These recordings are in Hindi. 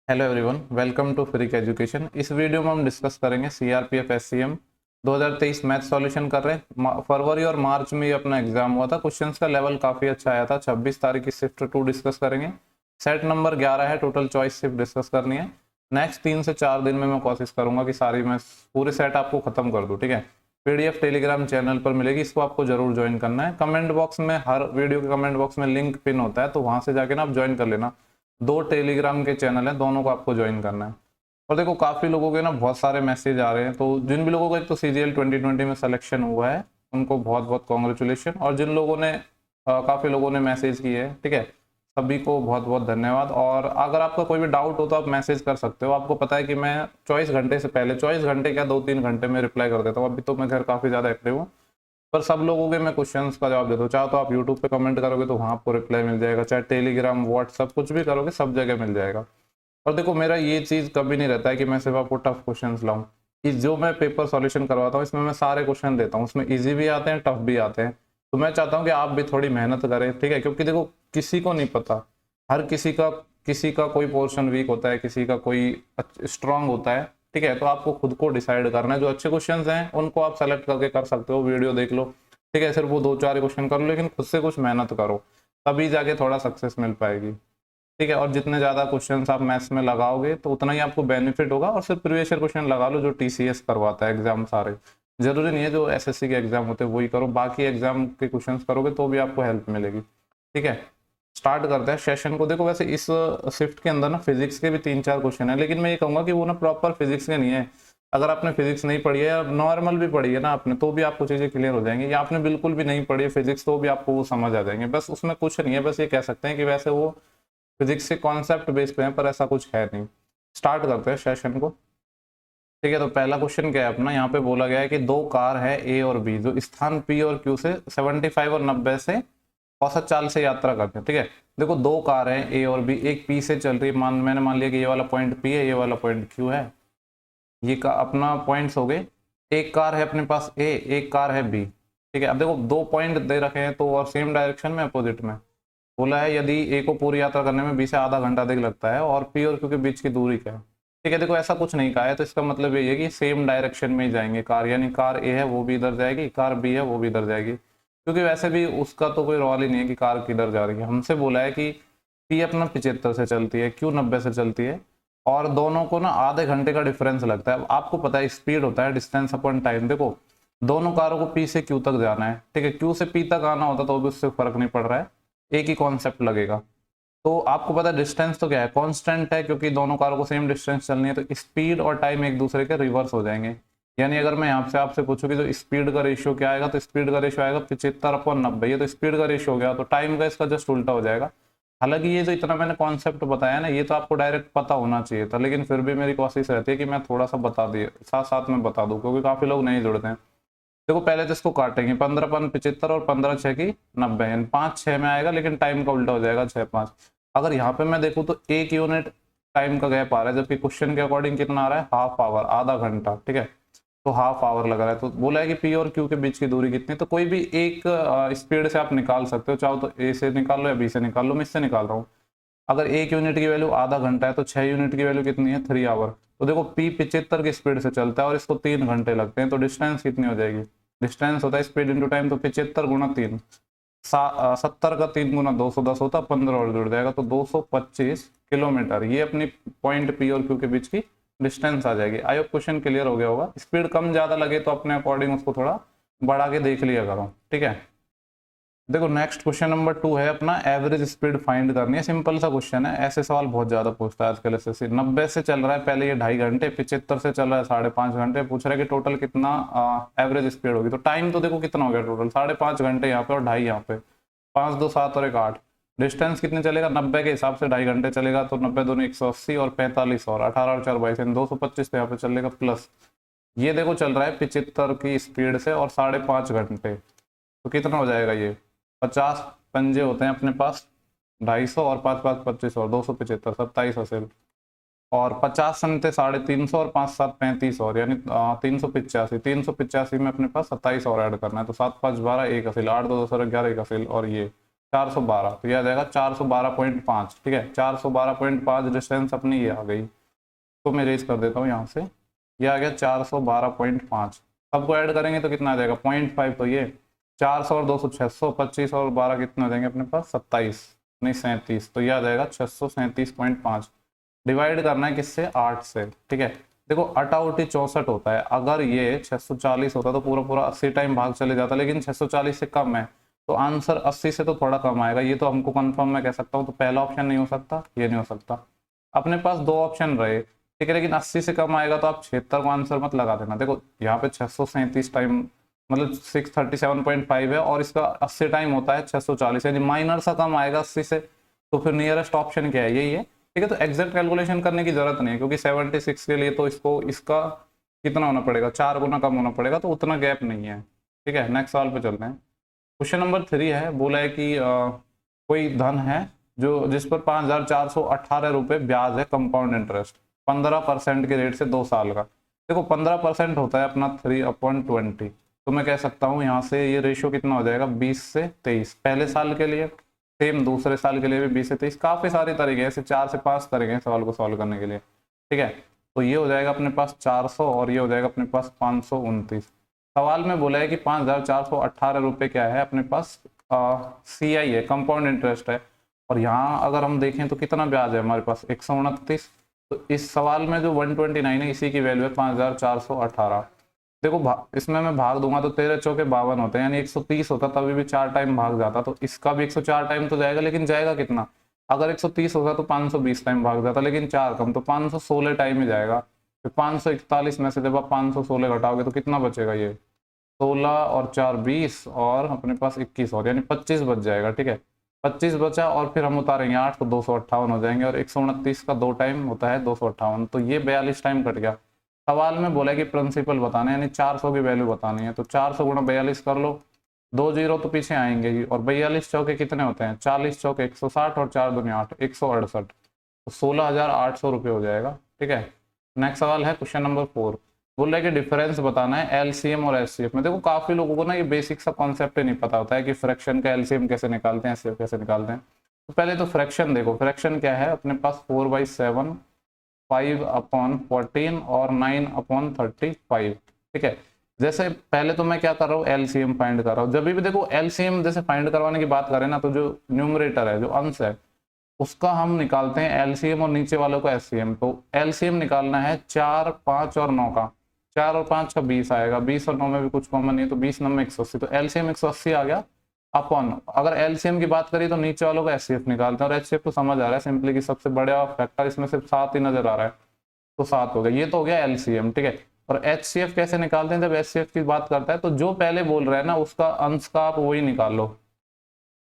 Hello everyone, welcome to Freak Education. इस वीडियो में हम डिस्कस करेंगे सीआरपीएफ एससीएम 2023 मैथ सॉल्यूशन कर रहे हैं। फरवरी और मार्च में ये अपना एग्जाम हुआ था। क्वेश्चंस का लेवल काफ़ी अच्छा आया था। 26 तारीख की शिफ्ट 2 डिस्कस करेंगे। सेट नंबर 11 है, टोटल चॉइस शिफ्ट डिस्कस करनी है। नेक्स्ट 3 से 4 दिन में मैं कोशिश करूंगा कि सारी मैं पूरे सेट आपको खत्म कर दूँ। ठीक है, पीडीएफ टेलीग्राम चैनल पर मिलेगी, इसको आपको जरूर ज्वाइन करना है। कमेंट बॉक्स में, हर वीडियो के कमेंट बॉक्स में लिंक पिन होता है, तो वहां से जाके ना आप ज्वाइन कर लेना। 2 टेलीग्राम के चैनल हैं, दोनों को आपको ज्वाइन करना है। और देखो, काफ़ी लोगों के ना बहुत सारे मैसेज आ रहे हैं, तो जिन भी लोगों को एक तो सीजीएल 2020 में सिलेक्शन हुआ है उनको बहुत बहुत कॉन्ग्रेचुलेशन। और जिन लोगों ने काफ़ी लोगों ने मैसेज किए हैं, ठीक है, सभी को बहुत बहुत धन्यवाद। और अगर आपका कोई भी डाउट हो तो आप मैसेज कर सकते हो। आपको पता है कि मैं 24 घंटे से पहले, 24 घंटे क्या 2-3 घंटे में रिप्लाई कर देता हूँ। अभी तो मैं घर काफ़ी ज़्यादा एक्टिव हूँ, पर सब लोगों के मैं क्वेश्चंस का जवाब देता हूँ। चाहे तो आप यूट्यूब पे कमेंट करोगे तो वहाँ आपको रिप्लाई मिल जाएगा, चाहे टेलीग्राम, व्हाट्सअप, कुछ भी करोगे सब जगह मिल जाएगा। और देखो, मेरा ये चीज़ कभी नहीं रहता है कि मैं सिर्फ आपको टफ क्वेश्चंस लाऊं। कि जो मैं पेपर सॉल्यूशन करवाता हूँ इसमें मैं सारे क्वेश्चन देता हूँ, उसमें इजी भी आते हैं, टफ भी आते हैं। तो मैं चाहता हूँ कि आप भी थोड़ी मेहनत करें, ठीक है, क्योंकि देखो किसी को नहीं पता, हर किसी का कोई पोर्शन वीक होता है, किसी का कोई स्ट्रांग होता है। ठीक है, तो आपको खुद को डिसाइड करना है। जो अच्छे क्वेश्चंस हैं उनको आप सेलेक्ट करके कर सकते हो, वीडियो देख लो, ठीक है, सिर्फ वो 2-4 क्वेश्चन कर लो, लेकिन खुद से कुछ मेहनत करो, तभी जाके थोड़ा सक्सेस मिल पाएगी। ठीक है, और जितने ज़्यादा क्वेश्चंस आप मैथ्स में लगाओगे तो उतना ही आपको बेनिफिट होगा। और सिर्फ प्रीवियस ईयर क्वेश्चन लगा लो जो टीसीएस करवाता है एग्जाम सारे। जरूरी नहीं है जो एसएससी के एग्जाम होते हैं वही करो, बाकी एग्जाम के क्वेश्चंस करोगे तो भी आपको हेल्प मिलेगी। ठीक है, स्टार्ट करते हैं सेशन को। देखो, वैसे इस शिफ्ट के अंदर ना फिजिक्स के भी 3-4 क्वेश्चन है, लेकिन मैं ये कहूँगा कि वो ना प्रॉपर फिजिक्स के नहीं है। अगर आपने फिजिक्स नहीं पढ़ी है या नॉर्मल भी पढ़ी है ना आपने, तो भी आपको चीज़ें क्लियर हो जाएंगी। या आपने बिल्कुल भी नहीं पढ़ी है फिजिक्स, तो भी आपको वो समझ आ जाएंगे। बस उसमें कुछ नहीं है, बस ये कह सकते हैं कि वैसे वो फिजिक्स के कॉन्सेप्ट बेस पे है, पर ऐसा कुछ है नहीं। स्टार्ट करते हैं सेशन को। ठीक है, तो पहला क्वेश्चन क्या है अपना, यहाँ पे बोला गया है कि 2 कार है ए और बी, जो स्थान पी और क्यू से 75 और 90 से औसत चाल से यात्रा करते हैं। ठीक है, देखो 2 कार है ए और बी, एक पी से चल रही है, मैंने मान लिया कि ये वाला पॉइंट पी है, ये वाला पॉइंट क्यू है। ये का अपना पॉइंट्स हो गए। एक कार है अपने पास ए, एक कार है बी। ठीक है, अब देखो 2 पॉइंट दे रखे हैं तो, और सेम डायरेक्शन में, अपोजिट में बोला है। यदि ए को पूरी यात्रा करने में बी से आधा घंटा अधिक लगता है और पी और क्यू के बीच की दूरी क्या है। ठीक है, देखो ऐसा कुछ नहीं कहा है, तो इसका मतलब ये है कि सेम डायरेक्शन में ही जाएंगे कार, यानी कार ए है वो भी इधर जाएगी, कार बी है वो भी इधर जाएगी। क्योंकि वैसे भी उसका तो कोई रोल ही नहीं है कि कार किधर जा रही है। हमसे बोला है कि पी अपना 75 से चलती है, क्यू 90 से चलती है, और दोनों को ना आधे घंटे का डिफरेंस लगता है। अब आपको पता है स्पीड होता है डिस्टेंस अपॉन टाइम। देखो दोनों कारों को पी से क्यू तक जाना है, ठीक है, क्यू से पी तक आना होता तो भी उससे फर्क नहीं पड़ रहा है, एक ही कॉन्सेप्ट लगेगा। तो आपको पता है डिस्टेंस तो क्या है, कांस्टेंट है, क्योंकि दोनों कारों को सेम डिस्टेंस चलनी है, तो स्पीड और टाइम एक दूसरे के रिवर्स हो जाएंगे। यानी अगर मैं यहाँ से आपसे पूछूं कि जो स्पीड का रेशियो क्या आएगा, तो स्पीड का रेशियो आएगा 75/90। ये तो स्पीड का रेशियो हो गया, तो टाइम का इसका जस्ट उल्टा हो जाएगा। हालांकि ये जो इतना मैंने कॉन्सेप्ट बताया ना, ये तो आपको डायरेक्ट पता होना चाहिए था, लेकिन फिर भी मेरी कोशिश रहती है कि मैं थोड़ा सा बता दिए, साथ साथ में बता दूं, क्योंकि काफी लोग नहीं जुड़ते हैं। देखो पहले तो इसको काटेंगे, 15×5 = 75 और 15×6 = 90, यानी 5-6 में आएगा, लेकिन टाइम का उल्टा हो जाएगा 6-5। अगर यहाँ पे मैं देखूँ तो 1 यूनिट टाइम का गैप आ रहा है, जबकि क्वेश्चन के अकॉर्डिंग कितना आ रहा है, हाफ आवर, आधा घंटा। ठीक है, तो हाफ आवर लग रहा है। तो बोला है कि पी और क्यू के बीच की दूरी कितनी है, तो कोई भी एक स्पीड से आप निकाल सकते हो, चाहो तो ए से निकाल लो या बी से निकाल लो। मैं इससे निकाल रहा हूँ। अगर 1 यूनिट की वैल्यू आधा घंटा है तो 6 यूनिट की वैल्यू कितनी है, 3 आवर। तो देखो पी 75 की स्पीड से चलता है और इसको 3 घंटे लगते हैं, तो डिस्टेंस कितनी हो जाएगी, डिस्टेंस होता है स्पीड इंटू टाइम, तो 75 × 3, 70 का 3 गुना 210 होता, 15 और जुड़ जाएगा, तो 225 किलोमीटर ये अपनी पॉइंट पी और क्यू के बीच की डिस्टेंस आ जाएगी। आई होप क्वेश्चन क्लियर हो गया होगा। स्पीड कम ज्यादा लगे तो अपने अकॉर्डिंग उसको थोड़ा बढ़ा के देख लिया करो। ठीक है, देखो नेक्स्ट क्वेश्चन नंबर 2 है अपना, एवरेज स्पीड फाइंड करनी है। सिंपल सा क्वेश्चन है, ऐसे सवाल बहुत ज्यादा पूछता है आजकल एसएससी। 90 से चल रहा है पहले ये 2.5 घंटे, 75 से चल रहा है 5.5 घंटे, पूछ रहा है कि टोटल कितना एवरेज स्पीड होगी। तो टाइम तो देखो कितना हो गया टोटल, 5.5 घंटे यहाँ पे और 2.5 यहाँ पे, 5 2 7 और 1 8। डिस्टेंस कितने चलेगा, 90 के हिसाब से 2.5 घंटे चलेगा, तो 90 दूनी 180 और 45 और 18 और 4 22, 225 तो यहाँ पे चलेगा प्लस। ये देखो चल रहा है 75 की स्पीड से और 5.5 घंटे, तो कितना हो जाएगा ये, 50 पंजे होते हैं अपने पास, 250 और 5 5 25 और 275, 27 हासिल, और 50 सनते 350 और 5 7 35 और, यानी 385। 385 में अपने पास 27 और ऐड करना है, तो 7 5 12 1 हासिल, 8 2 10 11 1 हासिल, और ये 412, तो यह आ जाएगा 412.5। ठीक है, 412.5 डिस्टेंस अपनी ये आ गई। तो मैं रेज कर देता हूँ यहाँ से, ये आ गया 412.5। सबको ऐड करेंगे तो कितना आ जाएगा 0.5, तो ये 400 और 200 600, 25 और 12 कितने हो जाएंगे अपने पास 27, नहीं 37, तो ये आ जाएगा 637.5। डिवाइड करना है किससे 8 से। ठीक है, देखो अटाउटी 64 होता है, अगर ये 640 होता तो पूरा पूरा 80 टाइम भाग चले जाता, लेकिन 640 से कम है तो आंसर 80 से तो थोड़ा कम आएगा। ये तो हमको कंफर्म मैं कह सकता हूँ, तो पहला ऑप्शन नहीं हो सकता, ये नहीं हो सकता। अपने पास दो ऑप्शन रहे, ठीक है, लेकिन 80 से कम आएगा तो आप 76 को आंसर मत लगा देना। देखो यहाँ पे 637 टाइम मतलब 637.5 है और इसका 80 टाइम होता है 640, यानी माइनर सा कम आएगा 80 से, तो फिर नियरेस्ट ऑप्शन क्या है, यही है। ठीक है, तो एग्जैक्ट कैलकुलेशन करने की जरूरत नहीं है, क्योंकि 76 के लिए तो इसको इसका कितना होना पड़ेगा, 4 गुना कम होना पड़ेगा, तो उतना गैप नहीं है। ठीक है, नेक्स्ट सवाल पे चलते हैं। क्वेश्चन नंबर 3 है, बोला है कि कोई धन है जो जिस पर 5,418 रुपये ब्याज है, कंपाउंड इंटरेस्ट 15% के रेट से 2 साल का। देखो 15% होता है अपना 3/20, तो मैं कह सकता हूँ यहाँ से ये रेशियो कितना हो जाएगा 20 से 23 पहले साल के लिए, सेम दूसरे साल के लिए भी 20 से 23। काफी सारे तरीके हैं, ऐसे 4 से 5 तरीके हैं सवाल को सॉल्व करने के लिए। ठीक है, तो ये हो जाएगा अपने पास 400 और ये हो जाएगा अपने पास 529। सवाल में बोला है कि 5,418 रुपये क्या है अपने पास CI है, कंपाउंड इंटरेस्ट है, और यहाँ अगर हम देखें तो कितना ब्याज है हमारे पास 129। तो इस सवाल में जो 129 है इसी की वैल्यू है 5,418। देखो इसमें मैं भाग दूंगा तो 13 चौके 52 होते हैं, यानी 130 होता तभी भी 4 टाइम भाग जाता, तो इसका भी 104 टाइम तो जाएगा, लेकिन जाएगा कितना, अगर 130 होगा तो 520 टाइम भाग जाता, लेकिन 4 कम तो 516 टाइम ही जाएगा। फिर 541 में से जब आप 516 घटाओगे तो कितना बचेगा, ये 16 और 4 20 और अपने पास 21 और यानी 25 बच जाएगा। ठीक है, 25 बचा और फिर हम उतारेंगे 8 तो 258 हो जाएंगे, और 129 का 2 टाइम होता है 258, तो ये 42 टाइम कट गया। सवाल में बोला कि प्रिंसिपल बताना है, यानी 400 की वैल्यू बतानी है, तो 400 गुणा 42 कर लो, 2 जीरो तो पीछे आएंगे ही, और 42 चौके कितने होते हैं 40 चौके 160 और 4 दूनी 8 168, तो 16,800 रुपये हो जाएगा। ठीक है, नेक्स्ट सवाल है क्वेश्चन नंबर 4, बोल रहा है कि डिफरेंस बताना है LCM और SCF में। देखो काफी लोगों को ना ये बेसिक सा कॉन्सेप्ट ही नहीं पता होता है कि फ्रैक्शन का LCM कैसे निकालते हैं, SCF कैसे निकालते हैं। तो पहले तो फ्रैक्शन देखो, फ्रैक्शन क्या है अपने पास 4/7, 5/14 और 9/35। ठीक है, जैसे पहले तो मैं क्या कर रहा हूँ LCM फाइंड कर रहा हूँ। जब भी देखो LCM जैसे फाइंड करवाने की बात करें ना, तो जो न्यूमरेटर है जो अंश है उसका हम निकालते हैं LCM और नीचे वालों को SCM। तो LCM निकालना है 4, 5 और 9 का, 4 और 5 का 20 आएगा, 20 और 9 में भी कुछ कॉमन नहीं है, तो 20 9 में 180, तो LCM 180 आ गया अपॉन। अगर LCM की बात करें तो नीचे वालों को SCF निकालते हैं, और HCF तो समझ आ रहा है सिंपली कि सबसे बड़ा फैक्टर इसमें सिर्फ 7 ही नजर आ रहा है, तो 7 हो गया, ये तो हो गया LCM। ठीक है, और HCF कैसे निकालते हैं, जब HCF की बात करता है तो जो पहले बोल रहा है ना उसका अंश का आप वही निकाल लो।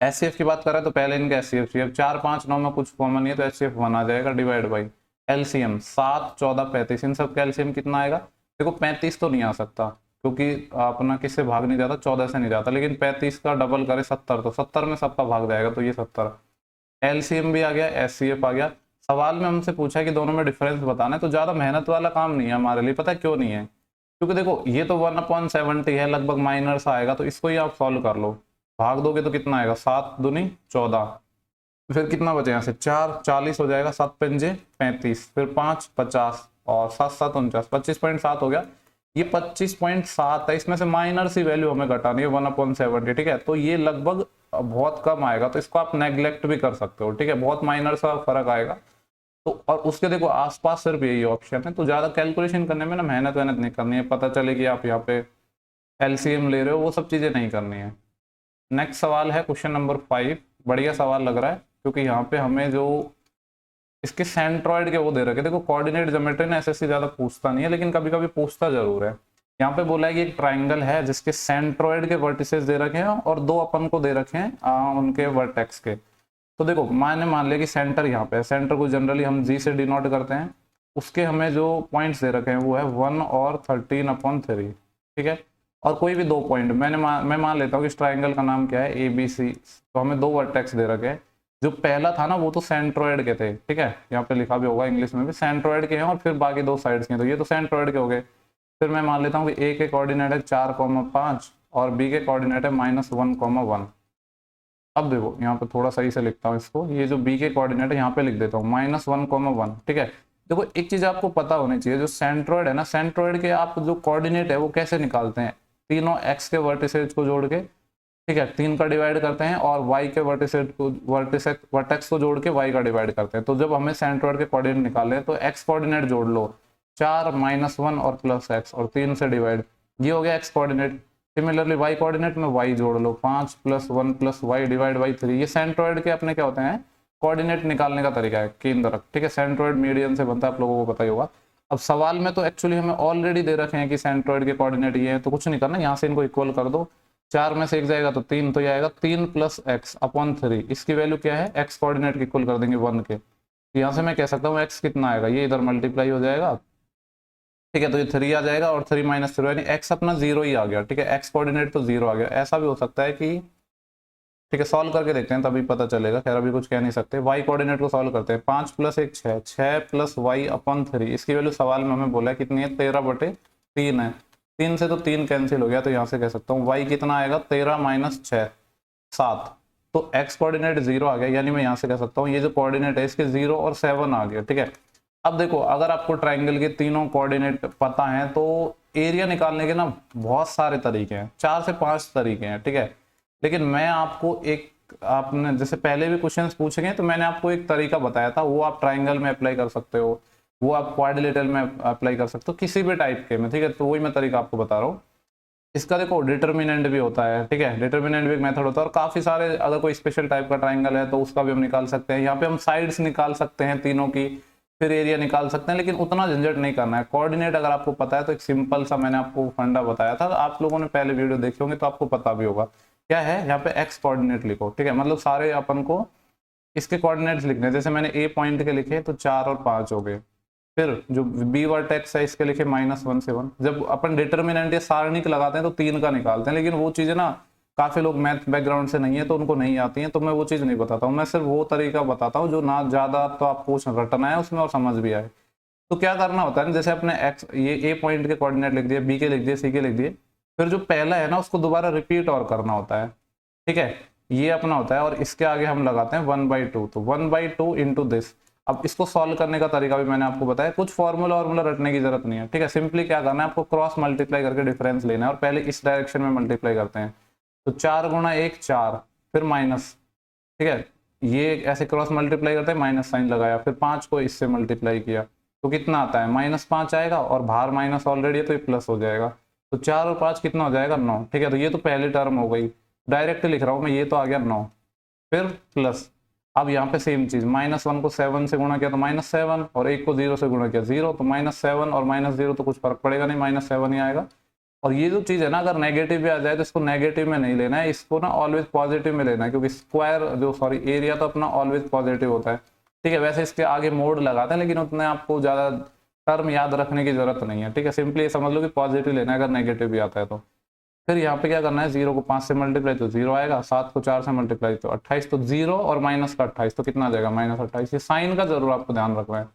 SCF की बात कर रहा है तो पहले इनका SCF 4, 5, 9 में कुछ कॉमन नहीं है, तो HCF 1 आ जाएगा, डिवाइड बाई LCM 7, 14, 35, इन सब का LCM कितना आएगा। देखो 35 तो नहीं आ सकता क्योंकि अपना किससे भाग नहीं जाता, 14 से नहीं जाता, लेकिन 35 का डबल करे 70, तो 70 में सबका भाग जाएगा, तो ये 70। LCM भी आ गया, SCF आ गया। सवाल में हमसे पूछा कि दोनों में डिफरेंस बताना है, तो ज्यादा मेहनत वाला काम नहीं है हमारे लिए, पता है क्यों नहीं है, क्योंकि देखो ये तो 1/70 है, लगभग माइनर सा आएगा, तो इसको ही आप सॉल्व कर लो, भाग दोगे तो कितना आएगा 7 दूनी 14, फिर कितना बचे यहाँ से 4 40 हो जाएगा, 7 पंजे 35, फिर 5 50 और 7 7 49, 25.7 हो गया। ये 25.7 है, इसमें से माइनर सी वैल्यू हमें घटानी है 1/70। ठीक है, तो ये लगभग बहुत कम आएगा, तो इसको आप नेग्लेक्ट भी कर सकते हो। ठीक है, बहुत माइनर सा फर्क आएगा, तो और उसके देखो आसपास सिर्फ यही ऑप्शन है, तो ज्यादा कैलकुलेशन करने में ना मेहनत नहीं करनी है, पता चले कि आप यहाँ पे LCM ले रहे हो, वो सब चीजें नहीं करनी है। नेक्स्ट सवाल है क्वेश्चन नंबर 5, बढ़िया सवाल लग रहा है क्योंकि यहाँ पे हमें जो इसके सेंट्रॉइड के वो दे रखे, देखो कोऑर्डिनेट ज्योमेट्री ना SSC ज्यादा पूछता नहीं है, लेकिन कभी कभी पूछता जरूर है। यहाँ पे बोला है कि एक ट्राइंगल है जिसके सेंट्रॉइड के वर्टिसेस दे रखे हैं और 2 अपन को दे रखे हैं उनके वर्टेक्स के। तो देखो मान लिया कि सेंटर यहाँ पे है, सेंटर को जनरली हम G से डिनोट करते हैं, उसके हमें जो पॉइंट्स दे रखे हैं वो है 1 और 13/3। ठीक है, और कोई भी 2 पॉइंट मैं मान लेता हूँ कि इस ट्राइंगल का नाम क्या है ABC, तो हमें 2 वर्टेक्स दे रखे हैं। जो पहला था ना वो तो सेंट्रोइड के थे, ठीक है, यहाँ पे लिखा भी होगा इंग्लिश में भी सेंट्रोइड के हैं, और फिर बाकी 2 साइड्स के हैं, तो ये तो सेंट्रोइड के हो गए। फिर मैं मान लेता हूँ कि A के कोऑर्डिनेट है 4,5 और B के कोऑर्डिनेट है -1,1। अब देखो यहाँ पे थोड़ा सही से लिखता हूँ इसको, ये जो बी के कोऑर्डिनेट है यहाँ पे लिख देता हूँ -1,1, ठीक है। देखो एक चीज आपको पता होनी चाहिए, जो सेंट्रॉइड है ना, सेंट्रॉइड के आप जो कोऑर्डिनेट है वो कैसे निकालते हैं, तीनों एक्स के वर्टिसेज को जोड़ के, ठीक है, 3 का डिवाइड करते हैं और वाई के वर्टेक्स को जोड़ के वाई का डिवाइड करते हैं। तो जब हमें सेंट्रॉइड के कोऑर्डिनेट निकालने हैं तो एक्स कोऑर्डिनेट जोड़ लो 4 -1 और प्लस एक्स और 3 से डिवाइड, ये हो गया x coordinate. Similarly y coordinate में वाई जोड़ लो 5 + 1 + y डिवाइड बाई 3। ये सेंट्रॉइड के अपने क्या होते हैं, कोऑर्डिनेट निकालने का तरीका है, केंद्रक, ठीक है। सेंट्रॉइड मीडियन से बनता है, आप लोगों को पता ही होगा। अब सवाल में तो एक्चुअली हमें ऑलरेडी दे रखे हैं कि सेंट्रॉइड के कोऑर्डिनेट ये है, तो कुछ नहीं करना, यहाँ से इनको इक्वल कर दो, 4 में से 1 जाएगा तो 3, तो ये आएगा 3 + x/3। इसकी वैल्यू क्या है, एक्स कोऑर्डिनेट की इक्वल कर देंगे 1 के। यहाँ से मैं कह सकता हूँ x कितना आएगा, ये इधर मल्टीप्लाई हो जाएगा, ठीक है, तो ये 3 आ जाएगा और 3 - 3 यानी x अपना 0 ही आ गया, ठीक है। x कोऑर्डिनेट तो 0 आ गया। ऐसा भी हो सकता है कि, ठीक है, सॉल्व करके देखते हैं तभी पता चलेगा, खैर अभी कुछ कह नहीं सकते। y कोऑर्डिनेट को सॉल्व करते हैं, 5 + 1 6, 6 + y/3। इसकी वैल्यू सवाल में हमें बोला है कितनी है, 13/3 है। 3 से तो 3 कैंसिल हो गया, तो यहाँ से कह सकता हूँ y कितना आएगा, 13 - 6 7। तो x कोऑर्डिनेट 0 आ गया, यानी मैं यहाँ से कह सकता हूँ ये जो कोऑर्डिनेट है इसके 0 और 7 आ गया, ठीक है। अब देखो अगर आपको ट्राइंगल के तीनों कोऑर्डिनेट पता है तो एरिया निकालने के ना बहुत सारे तरीके हैं, 4 से 5 तरीके हैं, ठीक है। लेकिन मैं आपको एक, आपने जैसे पहले भी क्वेश्चंस पूछे गए तो मैंने आपको एक तरीका बताया था, वो आप ट्राइंगल में अप्लाई कर सकते हो, वो आप क्वाड्रिलेटरल में अप्लाई कर सकते हो, किसी भी टाइप के में, ठीक है। तो वही मैं तरीका आपको बता रहा हूँ। इसका देखो डिटर्मिनेंट भी होता है, ठीक है, डिटर्मिनेंट भी एक मेथड होता है, और काफी सारे, अगर कोई स्पेशल टाइप का ट्राइंगल है तो उसका भी हम निकाल सकते हैं। यहाँ पे हम साइड्स निकाल सकते हैं तीनों की, फिर एरिया निकाल सकते हैं, लेकिन उतना झंझट नहीं करना है। कोऑर्डिनेट अगर आपको पता है तो एक सिंपल सा मैंने आपको फंडा बताया था, आप लोगों ने पहले वीडियो देखे होंगे तो आपको पता भी होगा क्या है। यहाँ पे एक्स कोऑर्डिनेट लिखो, ठीक है, मतलब सारे अपन को इसके कोऑर्डिनेट्स लिखने हैं। जैसे मैंने ए पॉइंट के लिखे तो 4 और 5 हो गए, फिर जो बी वर्टेक्स है इसके लिखे -1 से 1। जब अपन डिटर्मिनेंट या सारणिक लगाते हैं तो 3 का निकालते हैं, लेकिन वो चीजें ना काफी लोग मैथ बैकग्राउंड से नहीं है तो उनको नहीं आती हैं, तो मैं वो चीज नहीं बताता हूँ। मैं सिर्फ वो तरीका बताता हूँ जो ना ज्यादा तो आपको रटना है उसमें और समझ भी आए। तो क्या करना होता है, जैसे अपने एक्स, ये ए पॉइंट के कोऑर्डिनेट लिख दिए, बी के लिख दिए, सी के लिख दिए, फिर जो पहला है ना उसको दोबारा रिपीट और करना होता है, ठीक है, ये अपना होता है। और इसके आगे हम लगाते हैं 1/2, तो 1/2 इंटू दिस। अब इसको सॉल्व करने का तरीका भी मैंने आपको बताया, कुछ फॉर्मूला वॉर्मूला रटने की जरूरत नहीं है, ठीक है। सिंपली क्या करना है, आपको क्रॉस मल्टीप्लाई करके डिफरेंस लेना है और पहले इस डायरेक्शन में मल्टीप्लाई करते हैं। तो 4 × 1 4, फिर माइनस, ठीक है, ये ऐसे क्रॉस मल्टीप्लाई करते हैं, माइनस साइन लगाया, फिर 5 को इससे मल्टीप्लाई किया तो कितना आता है, -5 आएगा, और बाहर माइनस ऑलरेडी है तो ये प्लस हो जाएगा। तो 4 और 5 कितना हो जाएगा, 9, ठीक है। तो ये तो पहली टर्म हो गई, डायरेक्ट लिख रहा हूँ मैं, ये तो आ गया 9, फिर प्लस। अब यहाँ पे सेम चीज, -1 को 7 से गुणा किया तो -7, और 1 को 0 से गुणा किया 0, तो -7 और -0 तो कुछ फर्क पड़ेगा नहीं, -7 ही आएगा। और ये जो चीज है ना, अगर नेगेटिव भी आ जाए तो इसको नेगेटिव में नहीं लेना है, इसको ना ऑलवेज पॉजिटिव में लेना है, क्योंकि स्क्वायर जो एरिया तो अपना ऑलवेज पॉजिटिव होता है, ठीक है। वैसे इसके आगे मोड लगाते हैं, लेकिन उतने आपको ज्यादा टर्म याद रखने की जरूरत नहीं है, ठीक है। सिंपली ये समझ लो कि पॉजिटिव लेना है अगर नेगेटिव भी आता है तो। फिर यहाँ पे क्या करना है, 0 को 5 से मल्टीप्लाई तो 0 आएगा, 7 को 4 से मल्टीप्लाई तो 28, तो 0 और माइनस का 28 तो कितना आ जाएगा, -28। ये साइन का जरूर आपको ध्यान रखना है।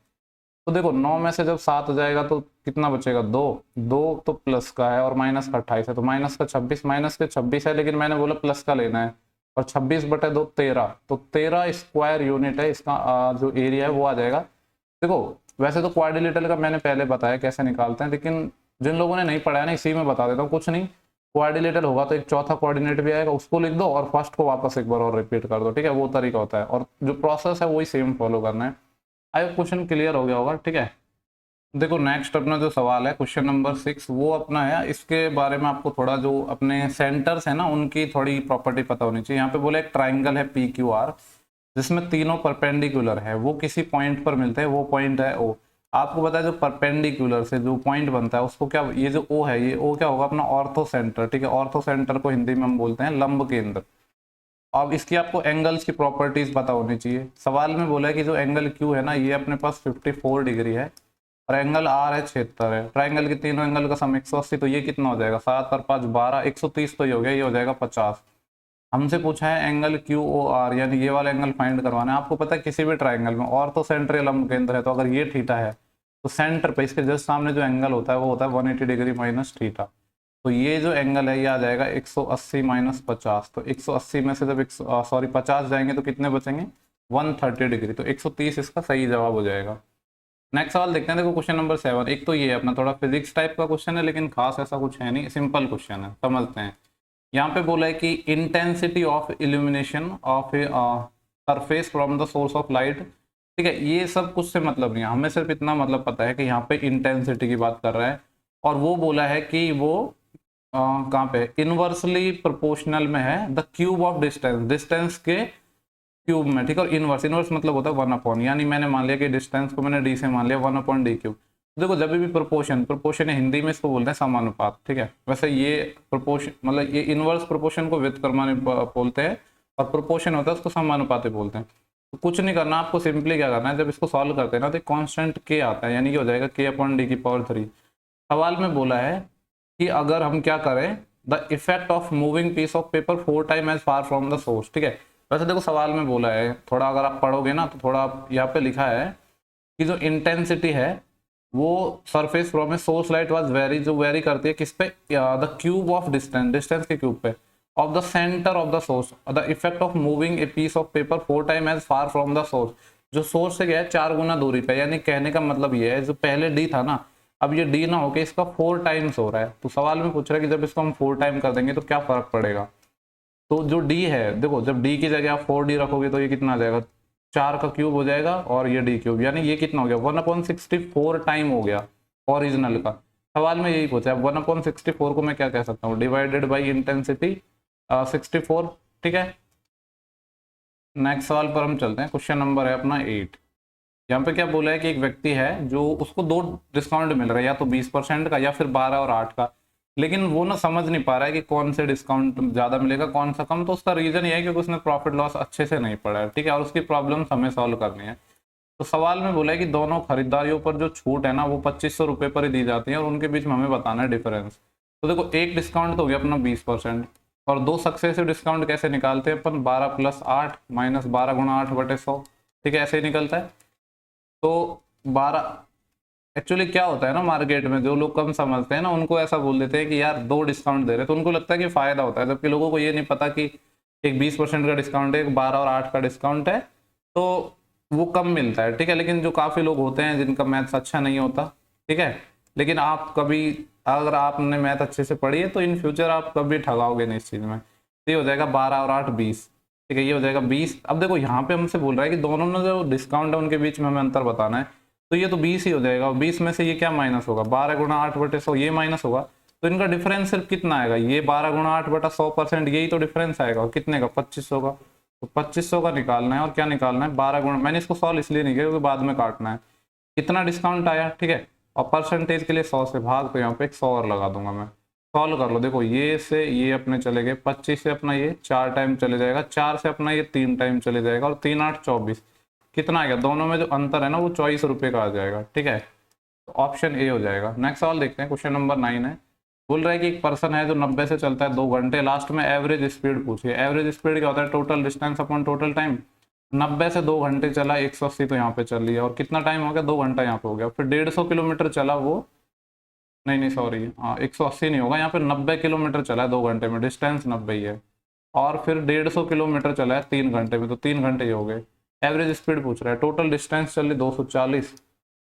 तो देखो 9 में से जब 7 जाएगा तो कितना बचेगा, 2 तो प्लस का है और माइनस का 28 है, तो माइनस का 26, माइनस के 26 है, लेकिन मैंने बोला प्लस का लेना है, और 26/2 13, तो 13 स्क्वायर यूनिट है इसका, जो एरिया है वो आ जाएगा। देखो वैसे तो क्वाड्रिलेटरल का मैंने पहले बताया कैसे निकालते हैं, लेकिन जिन लोगों ने नहीं पढ़ा है ना, इसी में बता देता हूँ। कुछ नहीं, क्वाड्रिलेटरल होगा तो एक चौथा कोऑर्डिनेट भी आएगा, उसको लिख दो और फर्स्ट को वापस एक बार और रिपीट कर दो, ठीक है। वो तरीका होता है, और जो प्रोसेस है वही सेम फॉलो करना है। आई होप क्वेश्चन क्लियर हो गया होगा, ठीक है। देखो नेक्स्ट अपना जो सवाल है क्वेश्चन नंबर 6, वो अपना है, इसके बारे में आपको थोड़ा जो अपने सेंटर्स है ना उनकी थोड़ी प्रॉपर्टी पता होनी चाहिए। यहाँ पे बोले एक ट्राइंगल है PQR जिसमें तीनों परपेंडिकुलर है, वो किसी पॉइंट पर मिलते हैं, वो पॉइंट है O। आपको पता है जो परपेंडिकुलर से जो पॉइंट बनता है उसको क्या, ये जो O है, ये O क्या होगा, अपना ऑर्थो सेंटर, ठीक है। ऑर्थो सेंटर को हिंदी में हम बोलते हैं लंब केंद्र। अब इसकी आपको एंगल्स की प्रॉपर्टीज पता होनी चाहिए। सवाल में बोला है कि जो एंगल Q है ना, ये अपने पास 54 डिग्री है, और एंगल R है 76 है। ट्राइंगल के तीनों एंगल का सम 180, तो ये कितना हो जाएगा, 7 और 5 12, 130 तो ये हो गया, ये हो जाएगा 50। हमसे पूछा है एंगल QOR, यानी ये वाला एंगल फाइंड करवाना है। आपको पता है किसी भी ट्राइंगल में ऑर्थो सेंटर या लंब केंद्र है, तो अगर ये थीटा है तो सेंटर पे इसके जस्ट सामने जो एंगल होता है वो होता है 180 डिग्री माइनस थीटा। तो ये जो एंगल है ये आ जाएगा 180 माइनस 50। तो 180 में से जब 50 जाएंगे तो कितने बचेंगे, 130 डिग्री। तो 130 इसका सही जवाब हो जाएगा। नेक्स्ट सवाल देखते हैं। देखो क्वेश्चन नंबर 7, एक तो ये है अपना थोड़ा फिजिक्स टाइप का क्वेश्चन है, लेकिन खास ऐसा कुछ है नहीं, सिंपल क्वेश्चन है, समझते हैं। यहाँ पे बोला है कि intensity of illumination of a surface from the source of light. ठीक है, ये सब कुछ से मतलब नहीं है, हमें सिर्फ इतना मतलब पता है कि यहाँ पे इंटेंसिटी की बात कर रहा है, और वो बोला है कि वो कहाँ पे इनवर्सली प्रोपोर्शनल में है the cube of distance, distance के क्यूब में। ठीक है, और इनवर्स, इनवर्स मतलब होता है 1/, यानी मैंने मान लिया कि डिस्टेंस को मैंने डी से मान लिया 1/d³। देखो जब भी प्रोपोर्शन, प्रोपोर्शन हिंदी में इसको बोलते हैं समानुपात। ठीक है, वैसे ये प्रोपोर्शन मतलब ये इनवर्स प्रोपोर्शन को विद कर्मानी बोलते हैं, और प्रोपोर्शन होता है उसको समानुपाती बोलते हैं। तो कुछ नहीं करना आपको, सिंपली क्या करना है, जब इसको सॉल्व करते हैं ना तो कांस्टेंट के आता है, यानी कि हो जाएगा k/d⁻3। सवाल में बोला है कि अगर हम क्या करें, the effect of moving piece of paper 4 time as far from the source. ठीक है, वैसे देखो सवाल में बोला है, थोड़ा अगर आप पढ़ोगे ना तो थोड़ा यहाँ पे लिखा है कि जो इंटेंसिटी है वो surface from a source light was vary, जो वेरी करती है किस पे, the cube of distance, distance के क्यूब पे, of the centre of the source, the effect of moving a piece of paper 4 time as far from the source. जो सोर्स से गया है 4 गुना दूरी पे, यानी कहने का मतलब ये है जो पहले डी था ना, अब ये डी ना होके इसका 4 टाइम्स हो रहा है। तो सवाल में पूछ रहा है कि जब इसको हम 4 टाइम कर देंगे तो क्या फर्क पड़ेगा। तो जो डी है, देखो जब डी की जगह आप 4d रखोगे तो ये कितना आ जाएगा, 4 का क्यूब हो जाएगा और ये डी क्यूब, यानी ये कितना हो गया, 1/64 टाइम हो गया ओरिजिनल का। सवाल में यही पूछा है, 1/64 को मैं क्या कह सकता हूँ, डिवाइडेड बाई इंटेंसिटी 64। ठीक है, नेक्स्ट सवाल पर हम चलते हैं। क्वेश्चन नंबर है अपना 8। यहाँ पे क्या बोला है कि एक व्यक्ति है जो उसको 2 डिस्काउंट मिल रहा है, या तो 20% का या फिर 12 और 8 का, लेकिन वो ना समझ नहीं पा रहा है कि कौन से डिस्काउंट ज़्यादा मिलेगा कौन सा कम। तो उसका रीज़न ये है कि उसने प्रॉफिट लॉस अच्छे से नहीं पढ़ा है। ठीक है, और उसकी प्रॉब्लम्स हमें सॉल्व करनी है। तो सवाल में बोला है कि दोनों खरीदारियों पर जो छूट है ना वो 2500 रुपये पर ही दी जाती है, और उनके बीच में हमें बताना है डिफरेंस। तो देखो एक डिस्काउंट तो हो गया अपना 20%, और 2 सक्सेसिव डिस्काउंट कैसे निकालते हैं अपन, 12 + 8 माइनस 12 × 8/100। ठीक है, ऐसे ही निकलता है। तो 12 एक्चुअली क्या होता है ना, मार्केट में जो लोग कम समझते हैं ना उनको ऐसा बोल देते हैं कि यार 2 डिस्काउंट दे रहे, तो उनको लगता है कि फायदा होता है, जबकि लोगों को ये नहीं पता कि एक 20% का डिस्काउंट है, एक 12 और 8 का डिस्काउंट है, तो वो कम मिलता है। ठीक है, लेकिन जो काफ़ी लोग होते हैं जिनका मैथ्स अच्छा नहीं होता, ठीक है, लेकिन आप कभी, अगर आपने मैथ अच्छे से पढ़ी है तो इन फ्यूचर आप कभी ठगाओगे नहीं इस चीज़ में। ये हो जाएगा 12 और 8 20। ठीक है, ये हो जाएगा 20। अब देखो यहाँ पे हमसे बोल रहा है कि दोनों में जो डिस्काउंट है उनके बीच में हमें अंतर बताना है, तो ये तो 20 ही हो जाएगा, और 20 में से ये क्या माइनस होगा, 12 × 8/100 ये माइनस होगा। तो इनका डिफरेंस सिर्फ कितना आएगा, ये 12 × 8/100%, यही तो डिफरेंस आएगा, और कितने का, 2500 का। तो 2500 का निकालना है, और क्या निकालना है, 12 गुणा, मैंने इसको सॉल्व इसलिए नहीं किया क्योंकि बाद में काटना है। कितना डिस्काउंट आया, ठीक है, और परसेंटेज के लिए 100 से भाग, तो यहाँ पे एक 100 और लगा दूंगा मैं। सॉल्व कर लो, देखो ये से ये अपने चले गए, 25 से अपना ये 4 टाइम चले जाएगा, 4 से अपना ये 3 टाइम चले जाएगा, और 3 8 24, कितना आ गया, दोनों में जो अंतर है ना वो 24 रुपये का आ जाएगा। ठीक है, तो ऑप्शन ए हो जाएगा। नेक्स्ट सवाल देखते हैं, क्वेश्चन नंबर 9 है। बोल रहा है कि एक पर्सन है जो 90 से चलता है 2 घंटे, लास्ट में एवरेज स्पीड पूछिए। एवरेज स्पीड क्या होता है, total distance upon total time. 90 से 2 घंटे चला, 180 तो यहाँ पे चल लिया, और कितना टाइम हो गया, 2 घंटा यहाँ पे हो गया। फिर 150 किलोमीटर चला वो, नहीं सॉरी, हाँ 180 नहीं होगा, यहाँ पे 90 किलोमीटर चला है 2 घंटे में, डिस्टेंस 90 ही है, और फिर 150 किलोमीटर चला है 3 घंटे में, तो 3 घंटे ही हो गए। एवरेज स्पीड पूछ रहा है, टोटल डिस्टेंस चली 240,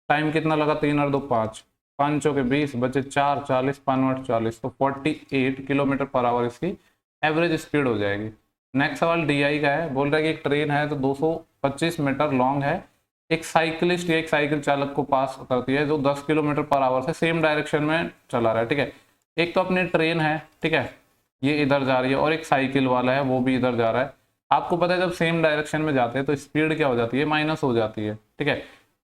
टाइम कितना लगा, 3 और 2 5, 5 चौके 20, बचे 4, 40, 5 8 40, तो 48 किलोमीटर पर आवर इसकी एवरेज स्पीड हो जाएगी। नेक्स्ट सवाल DI का है। बोल रहा है कि एक ट्रेन है जो 225 मीटर लॉन्ग है, एक साइकिलिस्ट या एक साइकिल चालक को पास करती है जो 10 किलोमीटर पर आवर से सेम डायरेक्शन में चला रहा है। ठीक है, एक तो अपनी ट्रेन है, ठीक है, ये इधर जा रही है, और एक साइकिल वाला है वो भी इधर जा रहा है। आपको पता है जब सेम डायरेक्शन में जाते हैं तो स्पीड क्या हो जाती है, माइनस हो जाती है। ठीक है,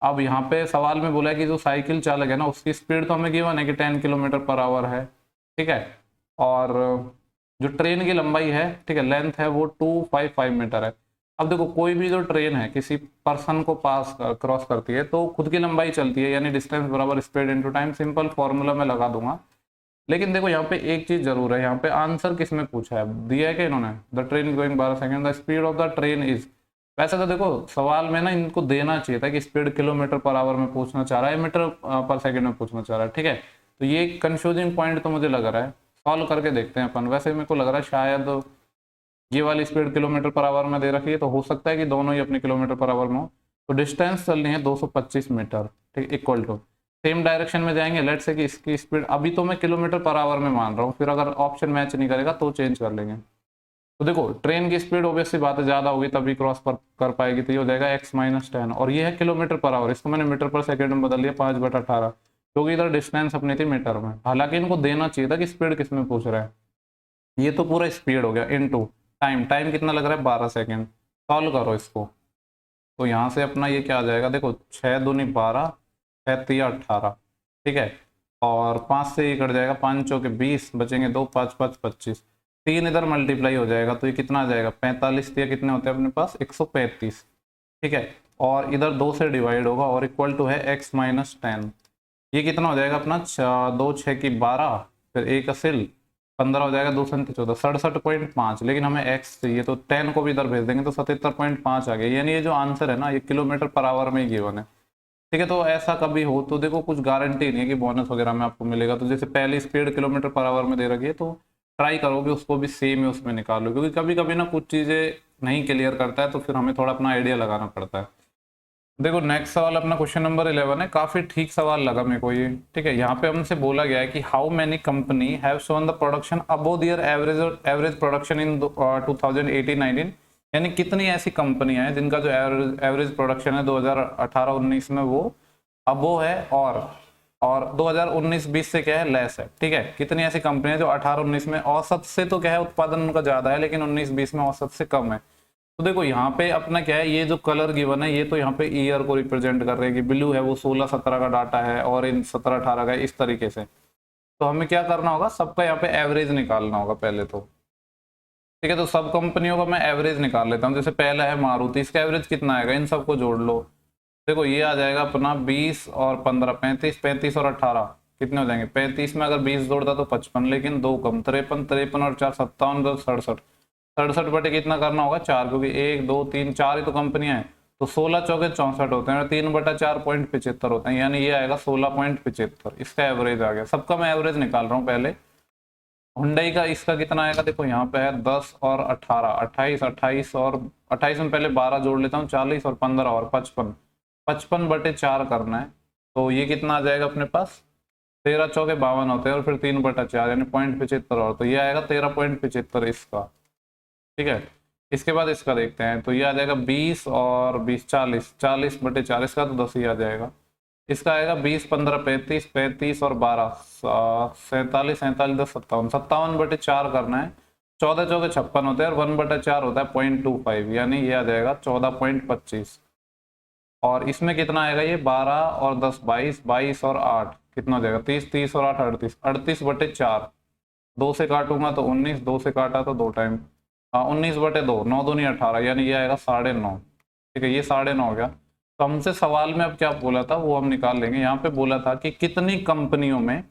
अब यहाँ पे सवाल में बोला है कि जो साइकिल चालक है ना उसकी स्पीड तो हमें गिवन है कि 10 किलोमीटर पर आवर है। ठीक है, और जो ट्रेन की लंबाई है, ठीक है, लेंथ है वो 255 मीटर है। अब देखो कोई भी जो ट्रेन है किसी पर्सन को पास क्रॉस करती है तो खुद की लंबाई चलती है, यानी डिस्टेंस बराबर speed into time, simple formula में लगा दूंगा। लेकिन देखो यहाँ पे एक चीज जरूर है, यहाँ पे आंसर किसमें पूछा है, दिया है कि इन्होंने, the train going 12 second, the speed of the train is. वैसे तो देखो सवाल में ना इनको देना चाहिए था कि स्पीड किलोमीटर पर आवर में पूछना चाह रहा है, मीटर पर सेकंड में पूछना चाह रहा है। ठीक है, तो ये कंफ्यूजिंग पॉइंट तो मुझे लग रहा है। सॉल्व करके देखते हैं अपन। वैसे मेरे को लग रहा है शायद ये वाली स्पीड किलोमीटर पर आवर में दे रखी है, तो हो सकता है कि दोनों ही अपने किलोमीटर पर आवर में हो। तो डिस्टेंस चलनी है 225 मीटर, ठीक, इक्वल टू सेम डायरेक्शन में जाएंगे। लेट्स से कि इसकी स्पीड अभी तो मैं किलोमीटर पर आवर में मान रहा हूँ, फिर अगर ऑप्शन मैच नहीं करेगा तो चेंज कर लेंगे। तो देखो ट्रेन की स्पीड ऑब्वियसली बात है ज़्यादा होगी तभी क्रॉस पर कर पाएगी, तो ये हो जाएगा x-10 और ये है किलोमीटर पर आवर, इसको मैंने मीटर पर सेकेंड में बदल दिया 5/18, क्योंकि इधर डिस्टेंस अपनी थी मीटर में। हालांकि इनको देना चाहिए था कि स्पीड किस में पूछ रहा है। ये तो पूरा स्पीड हो गया इनटू टाइम, टाइम कितना लग रहा है 12 सेकेंड। सॉल्व करो इसको, तो यहाँ से अपना ये क्या आ जाएगा, देखो 6 दूनी 12, 6 तिया 18, ठीक है, और 5 से ये कट जाएगा, 5 चौके 20, बचेंगे 2, 5 5 25, 3 इधर मल्टीप्लाई हो जाएगा तो ये कितना आ जाएगा 45 तिया कितने होते हैं अपने पास 135, ठीक है, और इधर 2 से डिवाइड होगा और इक्वल टू है x-10। ये कितना हो जाएगा अपना 2 6 की 12, फिर 1 असिल 15 हो जाएगा, 2 14, 67.5। लेकिन हमें x चाहिए तो 10 को भी इधर भेज देंगे तो 77.5 आ गया। यानी ये जो आंसर है ना ये किलोमीटर पर आवर में ही गिवन है, ठीक है। तो ऐसा कभी हो तो देखो कुछ गारंटी नहीं है कि बोनस वगैरह में आपको मिलेगा। तो जैसे पहली स्पीड किलोमीटर पर आवर में दे रखी है तो ट्राई करो कि उसको भी सेम ही उसमें निकालो, क्योंकि कभी कभी ना कुछ चीज़ें नहीं क्लियर करता है तो फिर हमें थोड़ा अपना आइडिया लगाना पड़ता है। देखो नेक्स्ट सवाल अपना क्वेश्चन नंबर 11 है, काफी ठीक सवाल लगा मेरे को ये, ठीक है। यहाँ पे हमसे बोला गया है कि how many company have shown the production above there average production in 2018-19, यानी कितनी ऐसी कंपनियां हैं जिनका जो एवरेज प्रोडक्शन है 2018-19 में वो अबोव है और 2019-20 से क्या है लेस है, ठीक है। कितनी ऐसी कंपनियां जो 18-19 में औसत से तो क्या है उत्पादन उनका ज्यादा है लेकिन 19-20 में औसत से कम है। तो देखो यहाँ पे अपना क्या है, ये जो कलर गिवन है ये तो यहाँ पे ईयर को रिप्रेजेंट कर रहे हैं कि ब्लू है वो 16-17 का डाटा है, ऑरेंज 17-18 का, इस तरीके से। तो हमें क्या करना होगा, सबका यहाँ पे एवरेज निकालना होगा पहले तो, ठीक है। तो सब कंपनियों का मैं एवरेज निकाल लेता हूँ। जैसे पहला है मारुति, इसका एवरेज कितना आएगा, इन सबको जोड़ लो। देखो ये आ जाएगा अपना 20 और 15 35, 35 और 18 कितने हो जाएंगे 35 में अगर 20 जोड़ता तो 55, लेकिन 2 कम 53, 53 और 4 57, 67, 67 बटे कितना करना होगा 4, क्योंकि 1 2 3 4 ही तो कंपनियां हैं। तो 16 चौके 64 होते हैं और 3/4.75 होते हैं, यानी ये आएगा 16.75। इसका एवरेज आ गया। सबका मैं एवरेज निकाल रहा हूँ पहले। हुंडई का इसका कितना आएगा, देखो यहाँ पे है 10 और 18, 28, 28 और 28 में पहले 12 जोड़ लेता हूँ, 40 और 15 और 55, 55/4 करना है। तो ये कितना आ जाएगा अपने पास 13 चौके 52 होते हैं और फिर 3/4 यानी 0.75 और, तो ये आएगा 13.75 इसका, ठीक है। इसके बाद इसका देखते हैं, तो ये आ जाएगा 20 और 20 40, 40/4 इसका तो 10 ही आ जाएगा। इसका आएगा 20 15 35, 35 और 12 47, 47 10 57, 57/4 करना है। 14 चौके 56 होते हैं और 1/4 होता है 0.25, यानी ये आ जाएगा 14.25। और इसमें कितना आएगा ये 12 और 10 22, 22 और 8 कितना हो जाएगा 30, 30 और 8 38, 38/4। 2 से काटूंगा तो 19, 2 से काटा तो 2 टाइम, 19/2, 9 दूनी 18, यानी ये आएगा 9.5, ठीक है। ये 9.5 हो गया। तो हमसे सवाल में अब क्या बोला था वो हम निकाल लेंगे। यहाँ पे बोला था कि कितनी कंपनियों में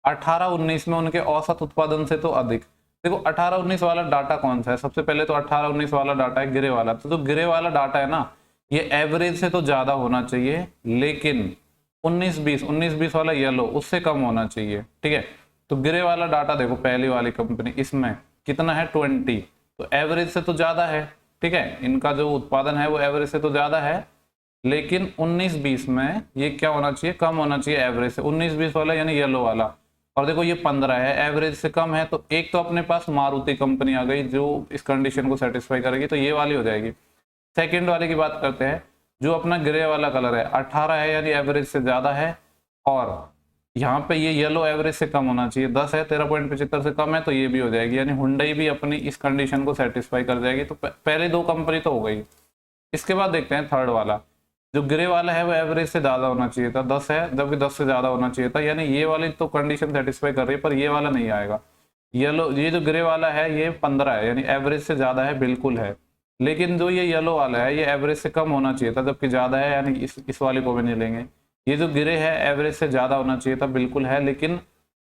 18-19 में उनके औसत उत्पादन से तो अधिक। देखो 18-19 वाला डाटा कौन सा है, सबसे पहले तो 18-19 वाला डाटा है गिरे वाला। तो जो गिरे वाला डाटा है ना ये एवरेज से तो ज्यादा होना चाहिए, लेकिन 19-20 वाला येलो उससे कम होना चाहिए, ठीक है। तो गिरे वाला डाटा देखो पहली वाली कंपनी इसमें कितना है 20, तो एवरेज से तो ज्यादा है, ठीक है। इनका जो उत्पादन है वो एवरेज से तो ज्यादा है, लेकिन 19-20 में ये क्या होना चाहिए कम होना चाहिए एवरेज से। 19-20 वाला यानी येलो वाला, और देखो ये 15 है एवरेज से कम है, तो एक तो अपने पास मारुति कंपनी आ गई जो इस कंडीशन को सेटिस्फाई करेगी, तो ये वाली हो जाएगी। सेकेंड वाले की बात करते हैं, जो अपना ग्रे वाला कलर है 18 है यानी एवरेज से ज्यादा है, और यहाँ पे ये येलो एवरेज से कम होना चाहिए, 10 है 13.75 से कम है, तो ये भी हो जाएगी, यानी हुंडई भी अपनी इस कंडीशन को सेटिस्फाई कर जाएगी। तो पहले दो कंपनी तो हो गई। इसके बाद देखते हैं थर्ड वाला, जो ग्रे वाला है वो एवरेज से ज्यादा होना चाहिए था, 10 है जबकि 10 से ज्यादा होना चाहिए था, यानी ये वाली तो कंडीशन सेटिस्फाई कर रही है, पर ये वाला नहीं आएगा। येलो ये जो ग्रे वाला है ये 15 है यानी एवरेज से ज्यादा है, बिल्कुल है, लेकिन जो ये येलो वाला है ये एवरेज से कम होना चाहिए था जबकि ज्यादा है, यानी इस वाले को भी नहीं लेंगे। ये जो ग्रे है एवरेज से ज्यादा होना चाहिए था, बिल्कुल है, लेकिन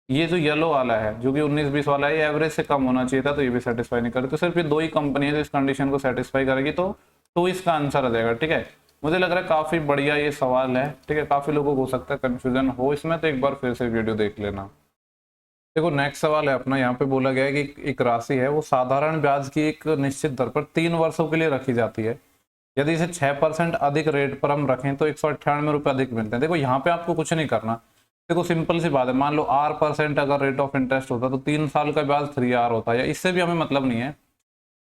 ये जो येलो वाला है जो कि 19-20 वाला है ये एवरेज से कम होना चाहिए था, तो ये भी सेटिस्फाई नहीं करे। तो सिर्फ ये दो ही कंपनी है जो इस कंडीशन को सेटिस्फाई करेगी, तो इसका आंसर आ जाएगा, ठीक है। मुझे लग रहा है काफी बढ़िया ये सवाल है, ठीक है। काफी लोगों को हो सकता है कंफ्यूजन हो इसमें, तो एक बार फिर से वीडियो देख लेना। देखो नेक्स्ट सवाल है अपना, यहाँ पे बोला गया है कि एक राशि है वो साधारण ब्याज की एक निश्चित दर पर 3 वर्षों के लिए रखी जाती है। यदि इसे 6% अधिक रेट पर हम रखें तो 198 रुपये अधिक मिलते हैं। देखो यहाँ पे आपको कुछ नहीं करना। देखो सिंपल सी बात है, मान लो R% अगर रेट ऑफ इंटरेस्ट होता तो 3 साल का ब्याज 3R होता है, या इससे भी हमें मतलब नहीं है।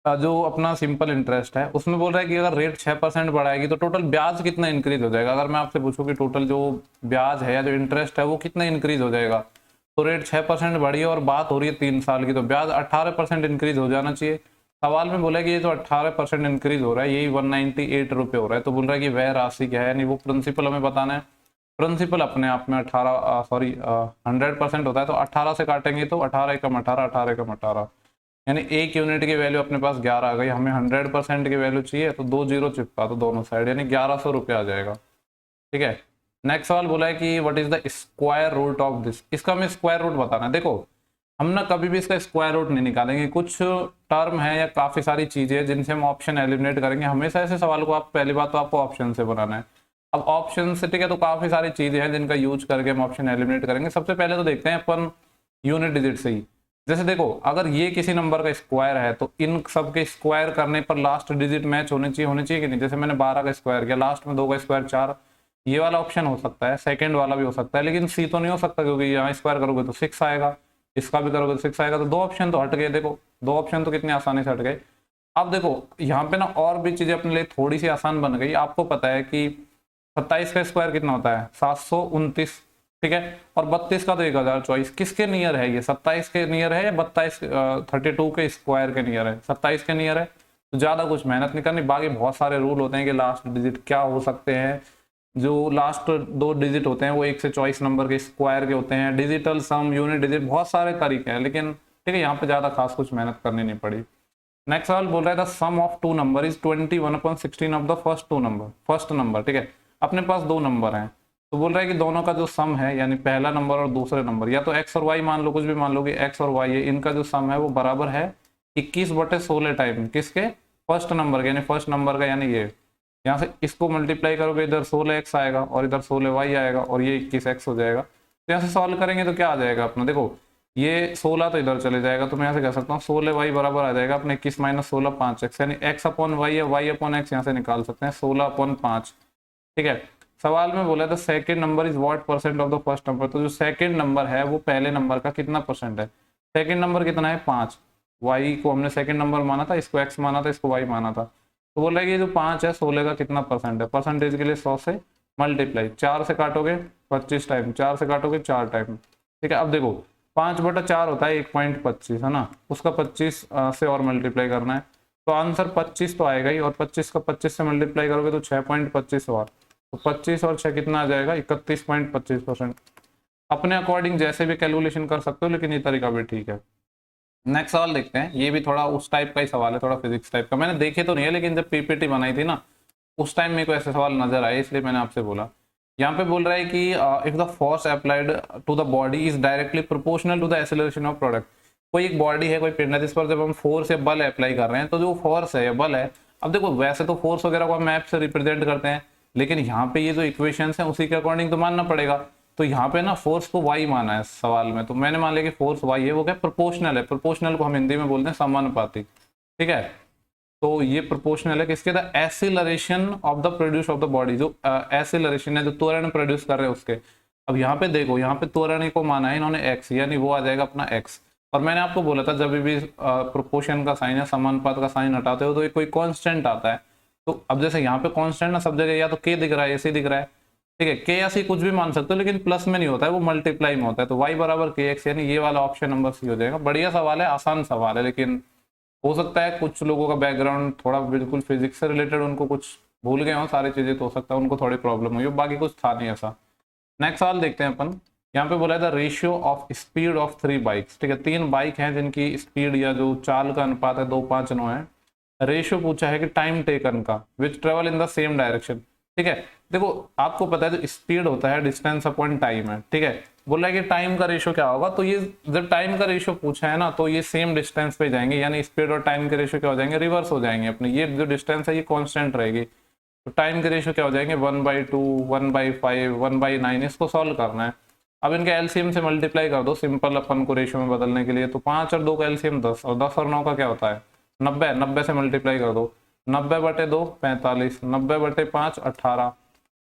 जो अपना सिंपल इंटरेस्ट है उसमें बोल रहा है कि अगर रेट 6% बढ़ाएगी तो टोटल ब्याज कितना इंक्रीज हो जाएगा। अगर मैं आपसे पूछूं कि टोटल जो ब्याज है या जो इंटरेस्ट है वो कितना इंक्रीज हो जाएगा, तो रेट 6% बढ़ी है और बात हो रही है 3 साल की, तो ब्याज 18% इंक्रीज हो जाना चाहिए। सवाल में बोला कि ये जो 18% इंक्रीज हो रहा है यही 198 रुपये हो रहा है, तो बोल रहा है कि वह राशि क्या है, यानी वो प्रिंसिपल हमें बताना है। प्रिंसिपल अपने आप में 100% होता है, तो 18 से काटेंगे तो 18 एकम 18, 18 एकम 18, यानी एक यूनिट की वैल्यू अपने पास 11 आ गई। हमें 100% की वैल्यू चाहिए तो 2 जीरो चिपका तो दोनों साइड, यानी 1100 रुपये आ जाएगा। ठीक है। नेक्स्ट सवाल बोला है कि what is the square root of this. इसका हमें स्क्वायर रूट बताना है। देखो हम ना कभी भी इसका स्क्वायर रूट नहीं निकालेंगे। कुछ टर्म है या काफी सारी चीजें जिनसे हम ऑप्शन एलिमिनेट करेंगे। हमेशा ऐसे सवाल को आप पहली बात तो आपको ऑप्शन से बनाना है। अब ऑप्शन से ठीक है, तो काफी सारी चीजें हैं जिनका यूज करके हम ऑप्शन एलिमिनेट करेंगे। सबसे पहले तो देखते हैं अपन यूनिट डिजिट से ही। जैसे देखो अगर ये किसी नंबर का स्क्वायर है तो इन सब के स्क्वायर करने पर लास्ट डिजिट मैच होनी चाहिए कि नहीं। जैसे मैंने 12 का स्क्वायर किया, लास्ट में 2 का स्क्वायर 4, ये वाला ऑप्शन हो सकता है, सेकंड वाला भी हो सकता है, लेकिन सी तो नहीं हो सकता क्योंकि यहाँ स्क्वायर करोगे तो 6 आएगा, इसका भी करोगे तो 6 आएगा, तो 2 ऑप्शन तो हट गए। देखो 2 ऑप्शन तो कितने आसानी से हट गए। अब देखो यहाँ पे ना और भी चीजें अपने लिए थोड़ी सी आसान बन गई। आपको पता है कि 27 का स्क्वायर कितना होता है, 729, ठीक है, और 32 का तो 1024। किसके नियर है ये, 27 के नियर है या 32 के स्क्वायर के नियर है? 27 के नियर है, तो ज्यादा कुछ मेहनत नहीं करनी। बाकी बहुत सारे रूल होते हैं कि लास्ट डिजिट क्या हो सकते हैं। जो लास्ट 2 डिजिट होते हैं वो 1 से 24 नंबर के स्क्वायर के होते हैं। डिजिटल सम, यूनिट डिजिट, बहुत सारे तरीके हैं, लेकिन ठीक है यहाँ पे ज्यादा खास कुछ मेहनत करनी नहीं पड़ी। नेक्स्ट सवाल बोल रहा है the sum of 2 number is 21/16 of the first number. ठीक है, अपने पास 2 नंबर हैं, तो बोल रहा है कि दोनों का जो सम है, यानी पहला नंबर और दूसरे नंबर, या तो एक्स और वाई मान लो, कुछ भी मान लो कि एक्स और वाई है, इनका जो सम है वो बराबर है 21/16 टाइम किसके, फर्स्ट नंबर के, यानी फर्स्ट नंबर का, यानी ये यहाँ से इसको मल्टीप्लाई करोगे, इधर 16x आएगा और इधर 16y आएगा और ये 21x हो जाएगा। तो यहाँ से सॉल्व करेंगे तो क्या आ जाएगा अपना, देखो ये 16 तो इधर चले जाएगा, तो मैं यहाँ से कह सकता हूँ 16y बराबर आ जाएगा अपने 21 - 16 5x, यानी x/y या y/x यहाँ से निकाल सकते हैं 16/5। ठीक है। सवाल में बोला था second number is what percent of the first number, तो जो सेकंड नंबर है वो पहले नंबर का कितना परसेंट है। सेकंड नंबर कितना है 5, y को हमने सेकंड नंबर माना था, इसको x माना था, इसको y माना था, तो बोल रहा है कि जो 5 है 16 का कितना परसेंट है। परसेंटेज के लिए 100 से मल्टीप्लाई, 4 से काटोगे 25 टाइम, 4 से काटोगे 4 टाइम। ठीक है। अब देखो 5/4 होता है 1.25 है ना, उसका 25 से और मल्टीप्लाई करना है, तो आंसर 25 तो आएगा ही, और 25 का 25 से मल्टीप्लाई करोगे तो 6.25 और, तो 25 और 6 कितना आ जाएगा 31.25%। अपने अकॉर्डिंग जैसे भी कैलकुलेशन कर सकते हो, लेकिन ये तरीका भी ठीक है। नेक्स्ट सवाल देखते हैं, ये भी थोड़ा उस टाइप का ही सवाल है, थोड़ा फिजिक्स टाइप का। मैंने देखे तो नहीं है, लेकिन जब पीपीटी बनाई थी ना उस टाइम मेरे को ऐसे सवाल नजर आए, इसलिए मैंने आपसे बोला। यहाँ पे बोल रहा है कि if the force applied to the body is directly proportional to the acceleration of product. कोई एक बॉडी है, कोई पिंड है, जिस पर जब हम फोर्स या बल अप्लाई कर रहे हैं, तो जो फोर्स है या बल है, अब देखो वैसे तो फोर्स वगैरह को हम मैप से रिप्रेजेंट करते हैं, लेकिन यहाँ पे ये जो इक्वेशंस हैं उसी के अकॉर्डिंग तो मानना पड़ेगा। तो यहाँ पे ना फोर्स को वाई माना है सवाल में, तो मैंने मान लिया कि फोर्स वाई है, वो क्या प्रोपोर्शनल है। प्रोपोर्शनल को हम हिंदी में बोलते हैं समानुपाती। ठीक है, तो ये प्रोपोर्शनल है किसके, the acceleration of the produce of the body, जो एक्सीलरेशन है, जो त्वरण प्रोड्यूस कर रहे हैं उसके। अब यहाँ पे देखो, यहाँ पे त्वरण को माना है इन्होंने एक्स, यानी वो आ जाएगा अपना एक्स। और मैंने आपको बोला था जब भी प्रोपोर्शन का साइन या समानुपात का साइन हटाते हो तो एक कोई कांस्टेंट आता है। तो अब जैसे यहाँ पे कांस्टेंट ना सब जगह या तो के दिख रहा है या सी दिख रहा है, ठीक है, के या सी कुछ भी मान सकते हो, लेकिन प्लस में नहीं होता है, वो मल्टीप्लाई में होता है। तो y बराबर के एक्स, यानी ये वाला ऑप्शन नंबर सी हो जाएगा। बढ़िया सवाल है, आसान सवाल है, लेकिन हो सकता है कुछ लोगों का बैकग्राउंड थोड़ा बिल्कुल फिजिक्स से रिलेटेड, उनको कुछ भूल गए हो सारी चीजें, तो हो सकता है उनको थोड़ी प्रॉब्लम हुई हो, बाकी कुछ था नहीं ऐसा। नेक्स्ट सवाल देखते हैं अपन। यहाँ पे बोला है the ratio of speed of 3 bikes. ठीक है, 3 बाइक हैं जिनकी स्पीड या जो चाल का अनुपात है 2:5:9 है। रेशियो पूछा है कि टाइम टेकन का, which travel in the same direction. ठीक है, देखो आपको पता है जो स्पीड होता है डिस्टेंस अपॉन टाइम है। ठीक है, बोल रहा है कि टाइम का रेशियो क्या होगा, तो ये जब टाइम का रेशियो पूछा है ना, तो ये सेम डिस्टेंस पे जाएंगे, यानी स्पीड और टाइम के रेशियो क्या हो जाएंगे, रिवर्स हो जाएंगे अपने। ये जो डिस्टेंस है ये कांस्टेंट रहेगी, तो टाइम के रेशियो क्या हो जाएंगे 1/2, 1/5, 1/9। इसको सॉल्व करना है। अब इनके एलसीएम से मल्टीप्लाई कर दो सिंपल अपन को रेशियो में बदलने के लिए। तो 5 और 2 का एलसीएम 10 और 10 और 9 का क्या होता है 90, 90 से मल्टीप्लाई कर दो। 90/2 45, 90/5 18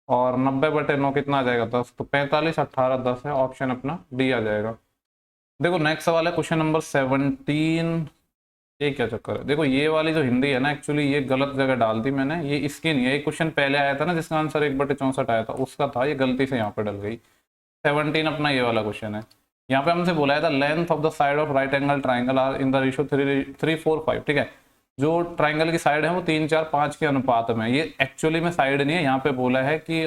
और 90/9 कितना आ जाएगा 10। तो 45 18 10 है, ऑप्शन अपना डी आ जाएगा। देखो नेक्स्ट सवाल है क्वेश्चन नंबर 17। ये क्या चक्कर है, देखो ये वाली जो हिंदी है ना एक्चुअली ये गलत जगह डाल दी मैंने, ये इसकी नहीं है। ये क्वेश्चन पहले आया था ना जिसका आंसर 1/64 आया था उसका था, ये गलती से यहाँ पे डल गई। 17 अपना ये वाला क्वेश्चन है। यहाँ पे हमसे बोला है था length of the side of right angle triangle are in the ratio 3:4:5। ठीक है, जो ट्राइंगल की साइड है वो 3:4:5 के अनुपात में। ये एक्चुअली में साइड नहीं है, यहाँ पे बोला है कि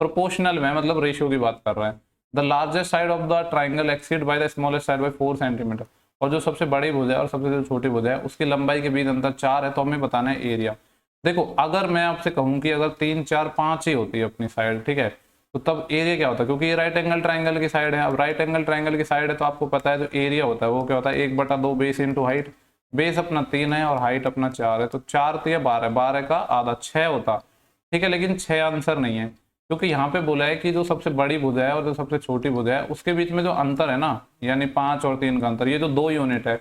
प्रोपोर्शनल में, मतलब रेशियो की बात कर रहा है। The largest side of the triangle exceed by the smallest side by 4 centimetre. और जो सबसे बड़ी भुजा है और सबसे जो छोटी भुजा है उसकी लंबाई के बीच अंतर 4 है, तो हमें बताना है एरिया। देखो अगर मैं आपसे कहूँ कि अगर 3 4 5 ही होती है अपनी साइड, ठीक है, तो तब एरिया क्या होता है, क्योंकि ये राइट एंगल ट्राइंगल की साइड है। अब राइट एंगल ट्राइंगल की साइड है तो आपको पता है जो एरिया होता है वो क्या होता है 1/2 बेस इंटू हाइट। बेस अपना 3 है और हाइट अपना 4 है, तो 4 तो 12, 12 का आधा 6 होता। ठीक है, लेकिन 6 आंसर नहीं है, क्योंकि यहाँ पे बोला है कि जो सबसे बड़ी भुजा है और जो सबसे छोटी भुजा है उसके बीच में जो अंतर है ना, यानी 5 और 3 का अंतर, ये जो 2 यूनिट है,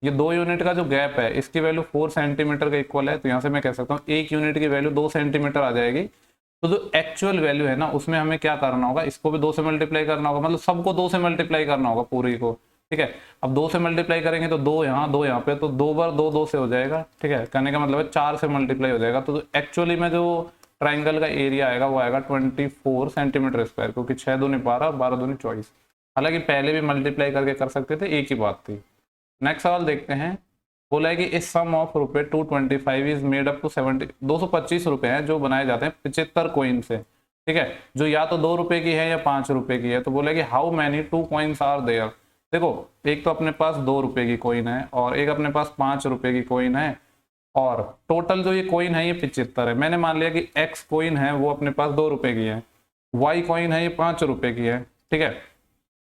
ये 2 यूनिट का जो गैप है इसकी वैल्यू 4 सेंटीमीटर के इक्वल है। तो यहाँ से मैं कह सकता हूँ 1 यूनिट की वैल्यू 2 सेंटीमीटर आ जाएगी। तो जो एक्चुअल वैल्यू है ना उसमें हमें क्या करना होगा, इसको भी 2 से मल्टीप्लाई करना होगा, मतलब सबको 2 से मल्टीप्लाई करना होगा पूरी को। ठीक है, अब 2 से मल्टीप्लाई करेंगे तो 2 यहाँ 2 यहाँ पे, तो 2 बार 2 2 से हो जाएगा। ठीक है, कहने का मतलब है 4 से मल्टीप्लाई हो जाएगा। तो एक्चुअली में जो ट्राइंगल का एरिया आएगा वो आएगा 24 सेंटीमीटर स्क्वायर, क्योंकि 6 दूनी 12, 12 दूनी 24। हालांकि पहले भी मल्टीप्लाई करके कर सकते थे, एक ही बात थी। नेक्स्ट सवाल देखते हैं। बोला है कि इस सम ऑफ रुपए 225 इज मेड अप टू 70, 225 रुपए हैं जो बनाए जाते हैं 75 कोइन से। ठीक है, जो या तो 2 रुपए की है या 5 रुपए की है। तो बोला कि how many 2 coins are there. देखो एक तो अपने पास 2 रुपए की कॉइन है और एक अपने पास 5 रुपए की कॉइन है, और टोटल जो ये कॉइन है ये 75 है। मैंने मान लिया कि एक्स कॉइन है वो अपने पास 2 रुपए की है, वाई कॉइन है ये 5 रुपए की है। ठीक है,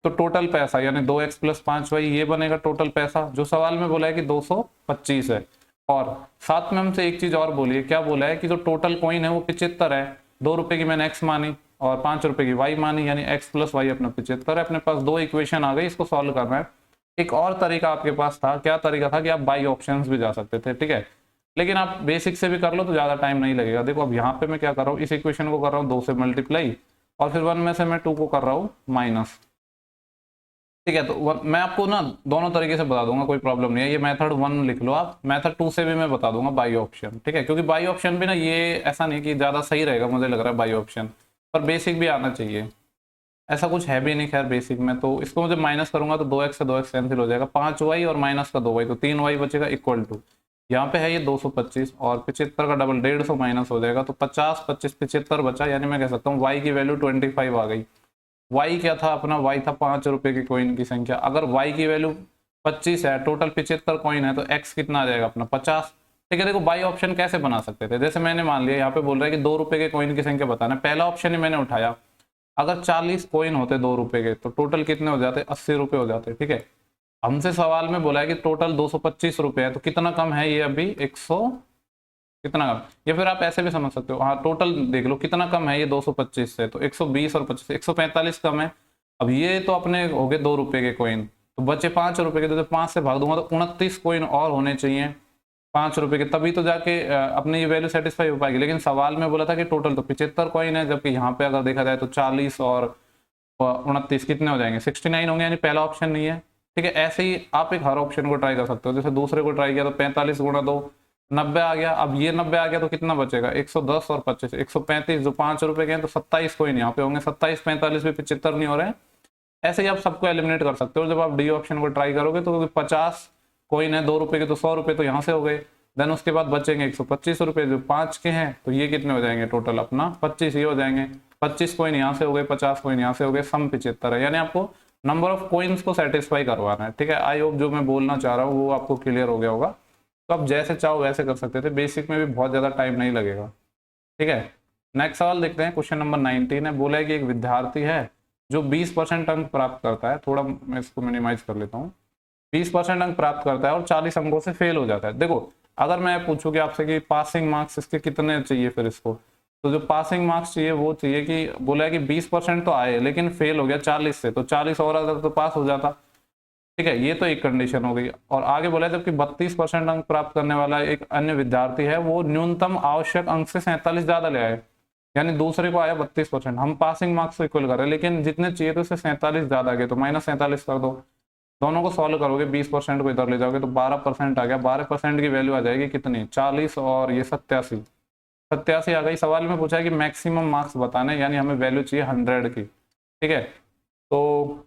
तो टोटल पैसा यानी 2x + 5y ये बनेगा टोटल पैसा, जो सवाल में बोला है कि 225 है। और साथ में हमसे एक चीज और बोली है, क्या बोला है कि जो टोटल कॉइन है वो 75 है। 2 रुपए की मैंने x मानी और 5 रुपए की y मानी, यानी x + y अपना 75 है। अपने पास 2 इक्वेशन आ गई, इसको सॉल्व करना है। एक और तरीका आपके पास था, क्या तरीका था कि आप बाई ऑप्शंस भी जा सकते थे। ठीक है, लेकिन आप बेसिक से भी कर लो तो ज्यादा टाइम नहीं लगेगा। देखो अब यहाँ पे मैं क्या कर रहा हूँ, इस इक्वेशन को कर रहा हूँ 2 से मल्टीप्लाई और फिर 1 में से मैं 2 को कर रहा हूँ माइनस। ठीक है, तो मैं आपको ना दोनों तरीके से बता दूंगा, कोई प्रॉब्लम नहीं है। ये मेथड 1 लिख लो आप, मेथड 2 से भी मैं बता दूंगा बाई ऑप्शन। ठीक है, क्योंकि बाई ऑप्शन भी ना ये ऐसा नहीं कि ज्यादा सही रहेगा, मुझे लग रहा है बाई ऑप्शन, पर बेसिक भी आना चाहिए। ऐसा कुछ है भी नहीं खैर बेसिक में। तो इसको मुझे माइनस करूंगा तो 2x से 2x कैंसिल हो जाएगा, 5y और माइनस का 2y, तो 3y बचेगा इक्वल टू, यहाँ पे है ये 225 और 75 का डबल 150 माइनस हो जाएगा, तो 50 25 75 बचा, यानी मैं कह सकता हूँ y की वैल्यू 25 आ गई। y क्या था अपना, y था 5 रुपए की कॉइन की संख्या। अगर y की वैल्यू 25 है, टोटल 75 कॉइन है, तो x कितना आ जाएगा अपना 50। ठीक है, देखो बाई ऑप्शन कैसे बना सकते थे, जैसे मैंने मान लिया यहाँ पे बोल रहा है कि 2 रुपए के कॉइन की संख्या बताना, पहला ऑप्शन ही मैंने उठाया। अगर 40 कॉइन होते 2 रुपए के तो टोटल कितने हो जाते, 80 रुपए हो जाते। ठीक है, हमसे सवाल में बोला है कि टोटल 225 रुपए है, तो कितना कम है ये अभी 100 कितना कम, या फिर आप ऐसे भी समझ सकते हो, हाँ टोटल देख लो कितना कम है ये 225 से, तो 120 और 25 145 कम है। अब ये तो अपने हो गए 2 रुपए के कॉइन, तो बचे 5 रुपए के, तो 5 से भाग दूंगा तो 29 कॉइन और होने चाहिए 5 रुपए के, तभी तो जाके अपनी ये वैल्यू सेटिस्फाई हो पाएगी। लेकिन सवाल में बोला था कि टोटल तो 75 कॉइन है, जबकि यहाँ पे अगर देखा जाए तो 40 और 29 कितने हो जाएंगे 69 होंगे, यानी पहला ऑप्शन नहीं है। ठीक है, ऐसे ही आप एक हर ऑप्शन को ट्राई कर सकते हो। जैसे दूसरे को ट्राई किया तो 45 गुणा 2 90 आ गया। अब ये 90 आ गया तो कितना बचेगा 110 और 25 135, जो 5 रुपए के हैं तो 27 कॉइन यहाँ पे होंगे, 27 45 भी 75 नहीं हो रहे हैं। ऐसे ही आप सबको एलिमिनेट कर सकते हो। जब आप डी ऑप्शन को ट्राई करोगे तो 50 कॉइन है 2 रुपए के, तो 100 रुपए तो यहाँ से हो गए। देन उसके बाद बचेंगे 125 रुपए, जो 5 के हैं, तो ये कितने हो जाएंगे टोटल अपना 25 ये हो जाएंगे। 25 कॉइन यहाँ से हो गए, 50 कॉइन यहाँ से हो गए, सम 75 है। यानी आपको नंबर ऑफ कॉइन्स को सेटिस्फाई करवाना है। ठीक है, आई होप जो मैं बोलना चाह रहा हूँ वो आपको क्लियर हो गया होगा। तो आप जैसे चाहो वैसे कर सकते थे, बेसिक में भी बहुत ज़्यादा टाइम नहीं लगेगा। ठीक है, नेक्स्ट सवाल देखते हैं। क्वेश्चन नंबर 19 है, बोला है कि एक विद्यार्थी है जो 20% अंक प्राप्त करता है, थोड़ा मैं इसको मिनिमाइज कर लेता हूँ, 20% अंक प्राप्त करता है और 40 अंकों से फेल हो जाता है। देखो अगर मैं पूछूं कि आपसे कि पासिंग मार्क्स इसके कितने चाहिए, फिर इसको तो जो पासिंग मार्क्स चाहिए वो चाहिए कि बोला है कि 20% तो आए लेकिन फेल हो गया 40 से, तो 40 और आता तो पास हो जाता। ठीक है, ये तो एक कंडीशन हो गई। और आगे बोला है जबकि 32% अंक प्राप्त करने वाला एक अन्य विद्यार्थी है वो न्यूनतम आवश्यक अंक से 47 ज्यादा ले आए, यानी दूसरे को आया 32%, हम पासिंग मार्क्स को इक्वल कर रहे हैं लेकिन जितने चाहिए थे उससे 47 ज्यादा गए, तो -47 कर दो। दोनों को सॉल्व करोगे 20% को इधर ले जाओगे तो 12% आ गया। 12% की वैल्यू आ जाएगी कितनी, 40 और ये 87, 87 आ गई। सवाल में पूछा है कि मैक्सिमम मार्क्स बताने, यानी हमें वैल्यू चाहिए 100 की। ठीक है, तो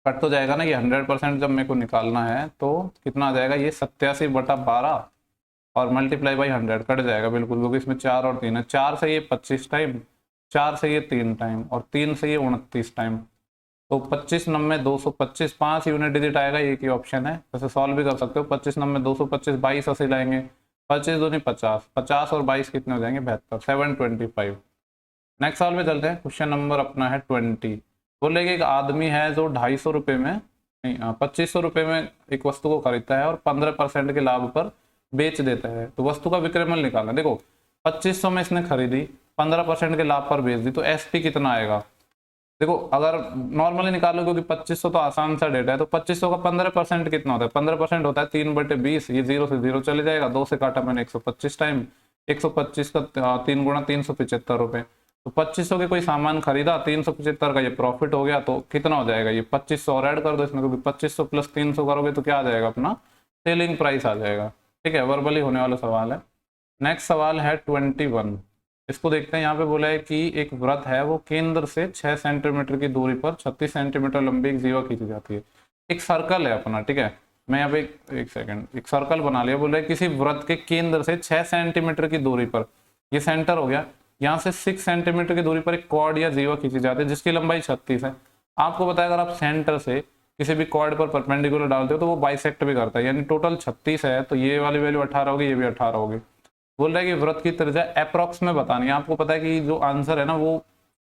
कट तो जाएगा ना, ये 100% जब मेरे को निकालना है तो कितना आ जाएगा, ये 87/12 और मल्टीप्लाई बाई 100 कट जाएगा बिल्कुल, क्योंकि इसमें 4 और 3 है। 4 से ये 25 टाइम, 4 से ये 3 टाइम और 3 से ये 29 टाइम, तो 25 9 225, 5 यूनिट डिजिट आएगा, एक ही ऑप्शन है। वैसे सॉल्व भी कर सकते हो, 25 9 225, 22 80 लाएंगे, 25 दूनी 50, 50 और 22 कितने हो जाएंगे, 72, 725। नेक्स्ट सवाल में चलते हैं। क्वेश्चन नंबर अपना है 20। बोले कि एक आदमी है जो 250 रुपये में, नहीं 2500 रुपये में एक वस्तु को खरीदता है और 15% के लाभ पर बेच देता है, तो वस्तु का विक्रय मूल्य निकालना। देखो 2500 में इसने खरीदी, 15% के लाभ पर बेच दी, तो एसपी कितना आएगा। देखो अगर नॉर्मली निकालो, क्योंकि 2500 तो आसान सा डेटा है, तो 2500 का 15% कितना होता है, 15% होता है 3/20, ये 0 से 0 चले जाएगा, 2 से काटा मैंने 125 टाइम, 125 का 3 गुणा 375 रुपये, तो 2500 के कोई सामान खरीदा, 375 का ये प्रॉफिट हो गया, तो कितना हो जाएगा, ये 2500 और ऐड कर दो इसमें, क्योंकि 2500 प्लस 300 करोगे तो क्या आ जाएगा, अपना सेलिंग प्राइस आ जाएगा। ठीक है, वर्बली होने वाला सवाल है। नेक्स्ट सवाल है 21। इसको देखते हैं। यहाँ पे बोला है कि एक वृत्त है, वो केंद्र से 6 सेंटीमीटर की दूरी पर 36 सेंटीमीटर लंबी एक जीवा खींची जाती है। एक सर्कल है अपना, ठीक है, मैं यहाँ पे एक सेकंड एक सर्कल बना लिया। बोला है किसी वृत्त के केंद्र से 6 सेंटीमीटर की दूरी पर, ये सेंटर हो गया, यहाँ से 6 सेंटीमीटर की दूरी पर एक कॉर्ड या जीवा खींची जाती है जिसकी लंबाई 36 है। आपको पता है अगर आप सेंटर से किसी भी कॉर्ड पर परपेंडिकुलर डालते हो तो वो बाइसेक्ट भी करता है, यानी टोटल 36 है, तो ये वाली वैल्यू 18 होगी, ये भी 18 होगी। बोल रहा है कि वृत्त की त्रिज्या अप्रॉक्स में बतानी है। आपको पता है कि जो आंसर है ना वो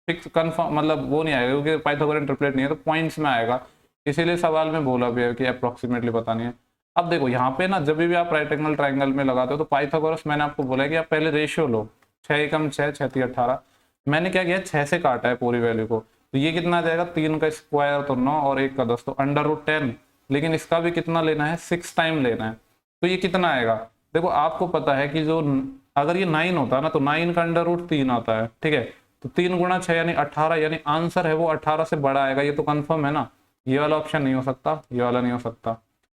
फिक्स कंफर्म, मतलब वो नहीं आएगा क्योंकि पाइथागोरस ट्रिपलेट नहीं है, तो पॉइंट्स में आएगा, इसीलिए सवाल में बोला भी है कि अप्रोक्सीमेटली बतानी है। अब देखो यहाँ पे ना जब भी आप राइट एंगल ट्राइंगल में लगाते हो तो पाइथागोरस, मैंने आपको बोला है कि आप पहले रेशियो लो, 6 एकम 6, 6 3 18। मैंने क्या किया, 6 से काटा है पूरी वैल्यू को, तो ये कितना आ जाएगा, 3 का स्क्वायर तो 9 और 1 का 10, तो √10, लेकिन इसका भी कितना लेना है, 6 टाइम लेना है, तो ये कितना आएगा। देखो आपको पता है कि जो अगर ये 9 होता है ना तो 9 का √3 आता है, ठीक है, तो 3 गुणा 6 यानी 18, यानी आंसर है वो 18 से बड़ा आएगा, ये तो कंफर्म है ना। ये वाला ऑप्शन नहीं हो सकता, ये वाला नहीं हो सकता,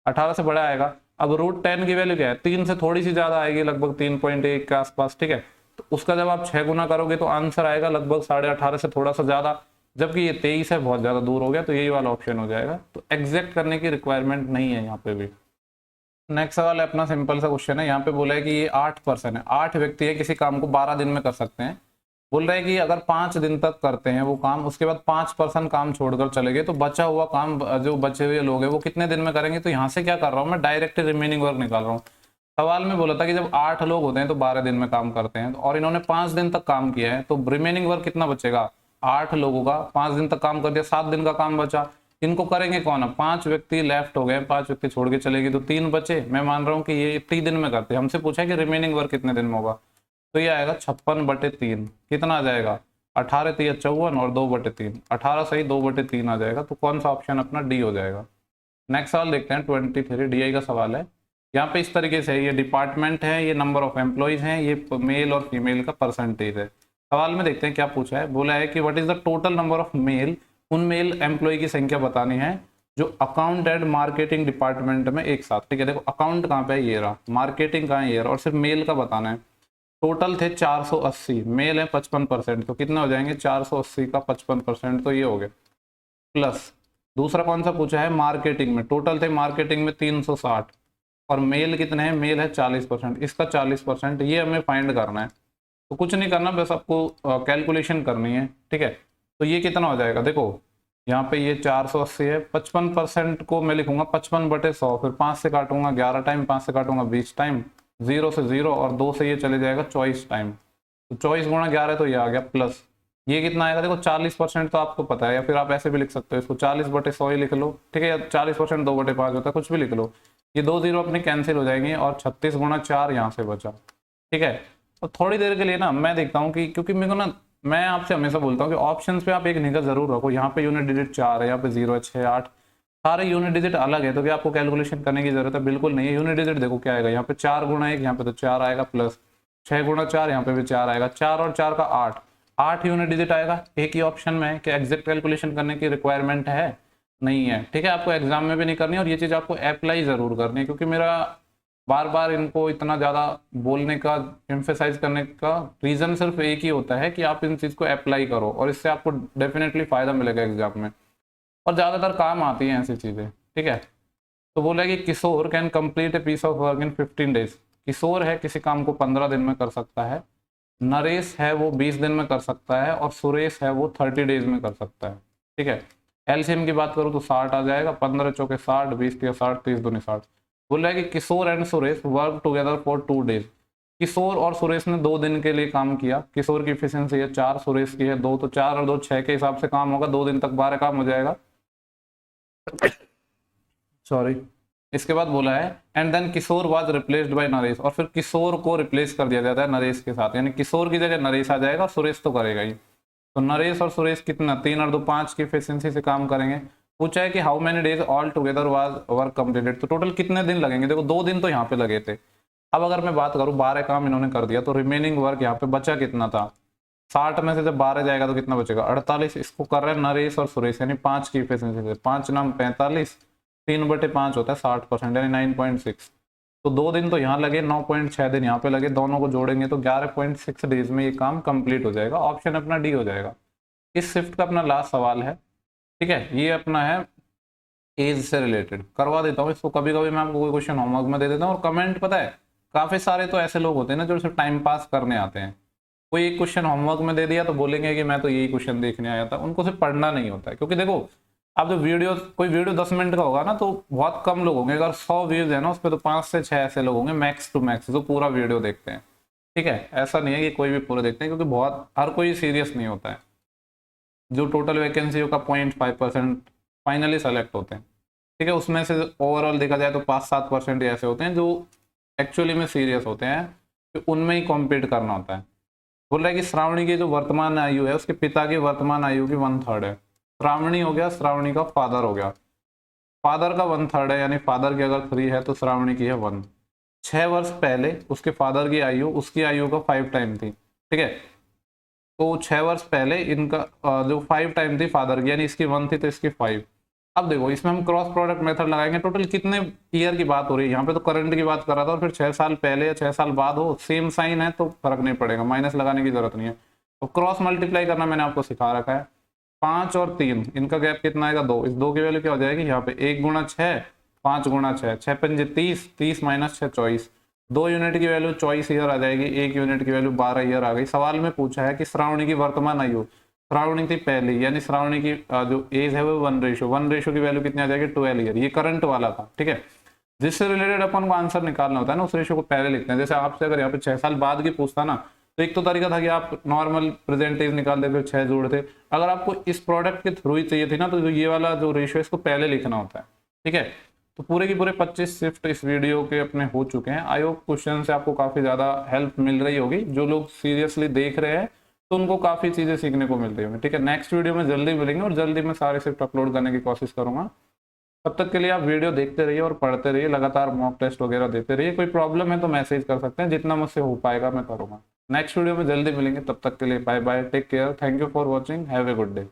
18 से बड़ा आएगा। अब √10 की वैल्यू क्या है, 3 से थोड़ी सी ज्यादा आएगी, लगभग 3.1 के आसपास, ठीक है, तो उसका जब आप 6 गुना करोगे तो आंसर आएगा लगभग 18.5 से थोड़ा सा ज्यादा, जबकि ये 23 है, बहुत ज्यादा दूर हो गया, तो यही वाला ऑप्शन हो जाएगा। तो एग्जैक्ट करने की रिक्वायरमेंट नहीं है यहाँ पे भी। नेक्स्ट सवाल है अपना, सिंपल सा क्वेश्चन है। यहाँ पे बोला है कि ये 8 पर्सन है, 8 व्यक्ति है, किसी काम को 12 दिन में कर सकते हैं। बोल रहे हैं कि अगर 5 दिन तक करते हैं वो काम, उसके बाद 5 पर्सन काम छोड़कर चले गए, तो बचा हुआ काम, जो बचे हुए लोग हैं वो कितने दिन में करेंगे। तो यहाँ से क्या कर रहा हूँ मैं, डायरेक्ट रिमेनिंग वर्क निकाल रहा हूँ। सवाल में बोला था कि जब 8 लोग होते हैं तो 12 दिन में काम करते हैं, और इन्होंने 5 दिन तक काम किया है, तो रिमेनिंग वर्क कितना बचेगा, 8 लोगों का 5 दिन तक काम कर दिया, 7 दिन का काम बचा। इनको करेंगे कौन, 5 व्यक्ति लेफ्ट हो गए, 5 व्यक्ति छोड़ के चलेगी, तो 3 बचे। मैं मान रहा हूँ कि ये 30 दिन में करते हैं, हमसे पूछा है कि रिमेनिंग वर्क कितने दिन में होगा, तो ये आएगा 56/3, कितना आ जाएगा, 18 3 54 और 2/3, 18 सही 2/3 आ जाएगा, तो कौन सा ऑप्शन अपना डी हो जाएगा। नेक्स्ट सवाल देखते हैं 23, डीआई का सवाल है। यहाँ पे इस तरीके से, ये डिपार्टमेंट है, ये नंबर ऑफ एम्प्लॉइज हैं, ये मेल और फीमेल का परसेंटेज है। सवाल में देखते हैं क्या पूछा है। बोला है कि what is the total number of male, उन मेल एम्प्लॉय की संख्या बतानी है जो अकाउंट एंड मार्केटिंग डिपार्टमेंट में एक साथ, ठीक है, देखो अकाउंट कहाँ पे है, ये रहा, मार्केटिंग कहाँ है, ये रहा, और सिर्फ मेल का बताना है। टोटल थे 480, मेल है 55%, तो कितने हो जाएंगे, 480 का 55%, तो ये हो गया। प्लस दूसरा कौन सा पूछा है, मार्केटिंग में, टोटल थे मार्केटिंग में 360, और मेल कितने हैं, मेल है 40%, इसका 40%, ये हमें फाइंड करना है। तो कुछ नहीं करना, बस आपको कैलकुलेशन करनी है, ठीक है। तो ये कितना हो जाएगा, देखो यहाँ पे ये 480 है, 55% को मैं लिखूंगा 55/100, फिर 5 से काटूंगा 11 टाइम, 5 से काटूंगा 20 टाइम, 0 से 0 और 2 से ये चले जाएगा 24 टाइम, तो 24 गुणा 11 तो ये आ गया, प्लस ये कितना आएगा, देखो 40% तो आपको पता है, या फिर आप ऐसे भी लिख सकते हो इसको 40/100 ही लिख लो, ठीक है, या 40% 2/5 होता है, कुछ भी लिख लो। ये 2 0 अपने कैंसिल हो जाएंगे और 36 गुणा 4 यहाँ से बचा, ठीक है। तो थोड़ी देर के लिए ना मैं देखता हूँ कि, क्योंकि मेरे को ना, मैं आपसे हमेशा बोलता हूँ कि ऑप्शंस पे आप एक निगाह जरूर रखो। यहाँ पे यूनिट डिजिट 4 है, यहाँ पे 0 है, 6, 8, सारे यूनिट डिजिट अलग है, तो क्या आपको कैलकुलेशन करने की जरूरत है? बिल्कुल नहीं है। यूनिट डिजिट देखो क्या आएगा, यहाँ पे 4 गुणा 1, यहाँ पे तो 4 आएगा, प्लस 6 गुणा 4, यहाँ पे भी 4 आएगा, 4 और 4 का 8, 8 यूनिट डिजिट आएगा। एक ही ऑप्शन में है कि एग्जैक्ट कैलकुलेशन करने की रिक्वायरमेंट है, नहीं है, ठीक है। आपको एग्जाम में भी नहीं करनी, और ये चीज़ आपको अप्लाई जरूर करनी है, क्योंकि मेरा बार बार इनको इतना ज़्यादा बोलने का, एम्फेसाइज करने का रीज़न सिर्फ एक ही होता है कि आप इन चीज़ को अप्लाई करो, और इससे आपको डेफिनेटली फ़ायदा मिलेगा एग्जाम में, और ज़्यादातर काम आती हैं ऐसी चीज़ें, ठीक है। तो बोला कि Kishore can complete a piece of work in 15 days. Kishore है, किसी काम को 15 दिन में कर सकता है। नरेश है, वो 20 दिन में कर सकता है, और सुरेश है, वो 30 डेज में कर सकता है, ठीक है। एलसीएम की बात करूँ तो 60 आ जाएगा, 15 चौके 60, 20 के 60, 30 दूनी 60। बोल रहा है कि Kishore and Suresh work together for 2 days. Kishore और सुरेश ने 2 दिन के लिए काम किया। किशोर की एफिशिएंसी है 4, सुरेश की है 2, तो 4 और 2 6 के हिसाब से काम होगा, 2 दिन तक 12 काम हो जाएगा, सॉरी। इसके बाद बोला है and then Kishore was replaced by Naresh, और फिर किशोर को रिप्लेस कर दिया जाता है नरेश के साथ, यानी किशोर की जगह नरेश आ जाएगा, सुरेश तो करेगा ही। तो नरेश और सुरेश कितना, 3 और 2 5 की एफिशिएंसी से काम करेंगे। पूछा है कि how many days all together was work completed, तो टोटल कितने दिन लगेंगे? देखो 2 दिन तो यहाँ पे लगे थे। अब अगर मैं बात करूँ 12 काम इन्होंने कर दिया, तो रिमेनिंग वर्क यहाँ पे बचा कितना था? 60 में से जब 12 जाएगा तो कितना बचेगा? 48। इसको कर रहे हैं नरेश और सुरेश, यानी 5 की एफिशिएंसी से, 5 नाम 45, 3/5 होता है 60%, यानी 9.6। तो 2 दिन तो यहाँ लगे, 9.6 दिन यहाँ पे लगे, दोनों को जोड़ेंगे तो 11.6 डेज में ये काम कंप्लीट हो जाएगा। ऑप्शन अपना डी हो जाएगा। इस शिफ्ट का अपना लास्ट सवाल है, ठीक है। ये अपना है एज से रिलेटेड, करवा देता हूँ इसको। कभी कभी मैं आपको कोई क्वेश्चन होमवर्क में दे देता हूँ, और कमेंट पता है, काफी सारे तो ऐसे लोग होते हैं ना जो सिर्फ टाइम पास करने आते हैं। कोई एक क्वेश्चन होमवर्क में दे दिया तो बोलेंगे कि मैं तो यही क्वेश्चन देखने आया था, उनको सिर्फ पढ़ना नहीं होता है। क्योंकि देखो, अब जो वीडियो, कोई वीडियो 10 मिनट का होगा ना, तो बहुत कम लोग होंगे। अगर 100 व्यूज है ना, उस पर तो 5 से 6 ऐसे लोग होंगे मैक्स टू मैक्स जो पूरा वीडियो देखते हैं, ठीक है। ऐसा नहीं है कि कोई भी पूरा देखते हैं, क्योंकि बहुत, हर कोई सीरियस नहीं होता है। जो टोटल वैकेंसी का 0.5% फाइनली सेलेक्ट होते हैं, ठीक है। उसमें से ओवरऑल देखा जाए तो 5-7% ऐसे होते हैं जो एक्चुअली में सीरियस होते हैं, तो उनमें ही कॉम्पीट करना होता है। बोल रहा है कि श्रावणी की जो वर्तमान आयु है, उसके पिता की वर्तमान आयु की 1/3 है। श्रावणी हो गया, श्रावणी का फादर हो गया, फादर का 1/3 है, यानी फादर की अगर 3 है तो श्रावणी की है 1। 6 वर्ष पहले उसके फादर की आयु उसकी आयु का 5 टाइम थी, ठीक है। तो 6 वर्ष पहले इनका जो 5 टाइम थी फादर की, यानी इसकी 1 थी तो इसकी 5। अब देखो, इसमें हम क्रॉस प्रोडक्ट मेथड लगाएंगे। टोटल कितने ईयर की बात हो रही है? यहाँ पे तो करंट की बात कर रहा था, और फिर 6 साल पहले या 6 साल बाद हो, सेम साइन है तो फर्क नहीं पड़ेगा, माइनस लगाने की जरूरत नहीं है। तो क्रॉस मल्टीप्लाई करना मैंने आपको सिखा रखा है। 5 और 3, इनका गैप कितना आएगा? 2। इस 2 की वैल्यू क्या हो जाएगी? यहाँ पे 1 गुणा 6, 5 गुणा 6, 6 पंजे 30, 30 माइनस 6 24। 2 यूनिट की वैल्यू 24 ईयर आ जाएगी, 1 यूनिट की वैल्यू 12 ईयर आ गई। सवाल में पूछा है कि श्रावणी की वर्तमान आयु, श्रावणी थी पहली, यानी श्रावणी की जो एज है वो 1:1 की वैल्यू कितनी आ जाएगी? 12 ईयर। ये करंट वाला था, ठीक है। जिससे रिलेटेड अपन को आंसर निकालना होता है ना, उस रेशियो को पहले लिखते हैं। जैसे आपसे अगर यहाँ पे 6 साल बाद की पूछता ना, तो एक तो तरीका था कि आप नॉर्मल प्रेजेंट एज निकाल देते, 6 जोड़ते। अगर आपको इस प्रोडक्ट के थ्रू ही चाहिए थी ना, तो ये वाला जो रेशियो है इसको पहले लिखना होता है, ठीक है। तो पूरे की पूरे 25 शिफ्ट इस वीडियो के अपने हो चुके हैं। आई होप क्वेश्चन से आपको काफी ज्यादा हेल्प मिल रही होगी। जो लोग सीरियसली देख रहे हैं तो उनको काफी चीजें सीखने को मिल रही होंगी, ठीक है। नेक्स्ट वीडियो में जल्दी मिलेंगे, और जल्दी मैं सारे शिफ्ट अपलोड करने की कोशिश करूंगा। तब तक के लिए आप वीडियो देखते रहिए और पढ़ते रहिए, लगातार मॉक टेस्ट वगैरह देते रहिए। कोई प्रॉब्लम है तो मैसेज कर सकते हैं, जितना मुझसे हो पाएगा मैं करूंगा। नेक्स्ट वीडियो में जल्दी मिलेंगे, तब तक के लिए bye bye, take care, thank you for watching, have a good day.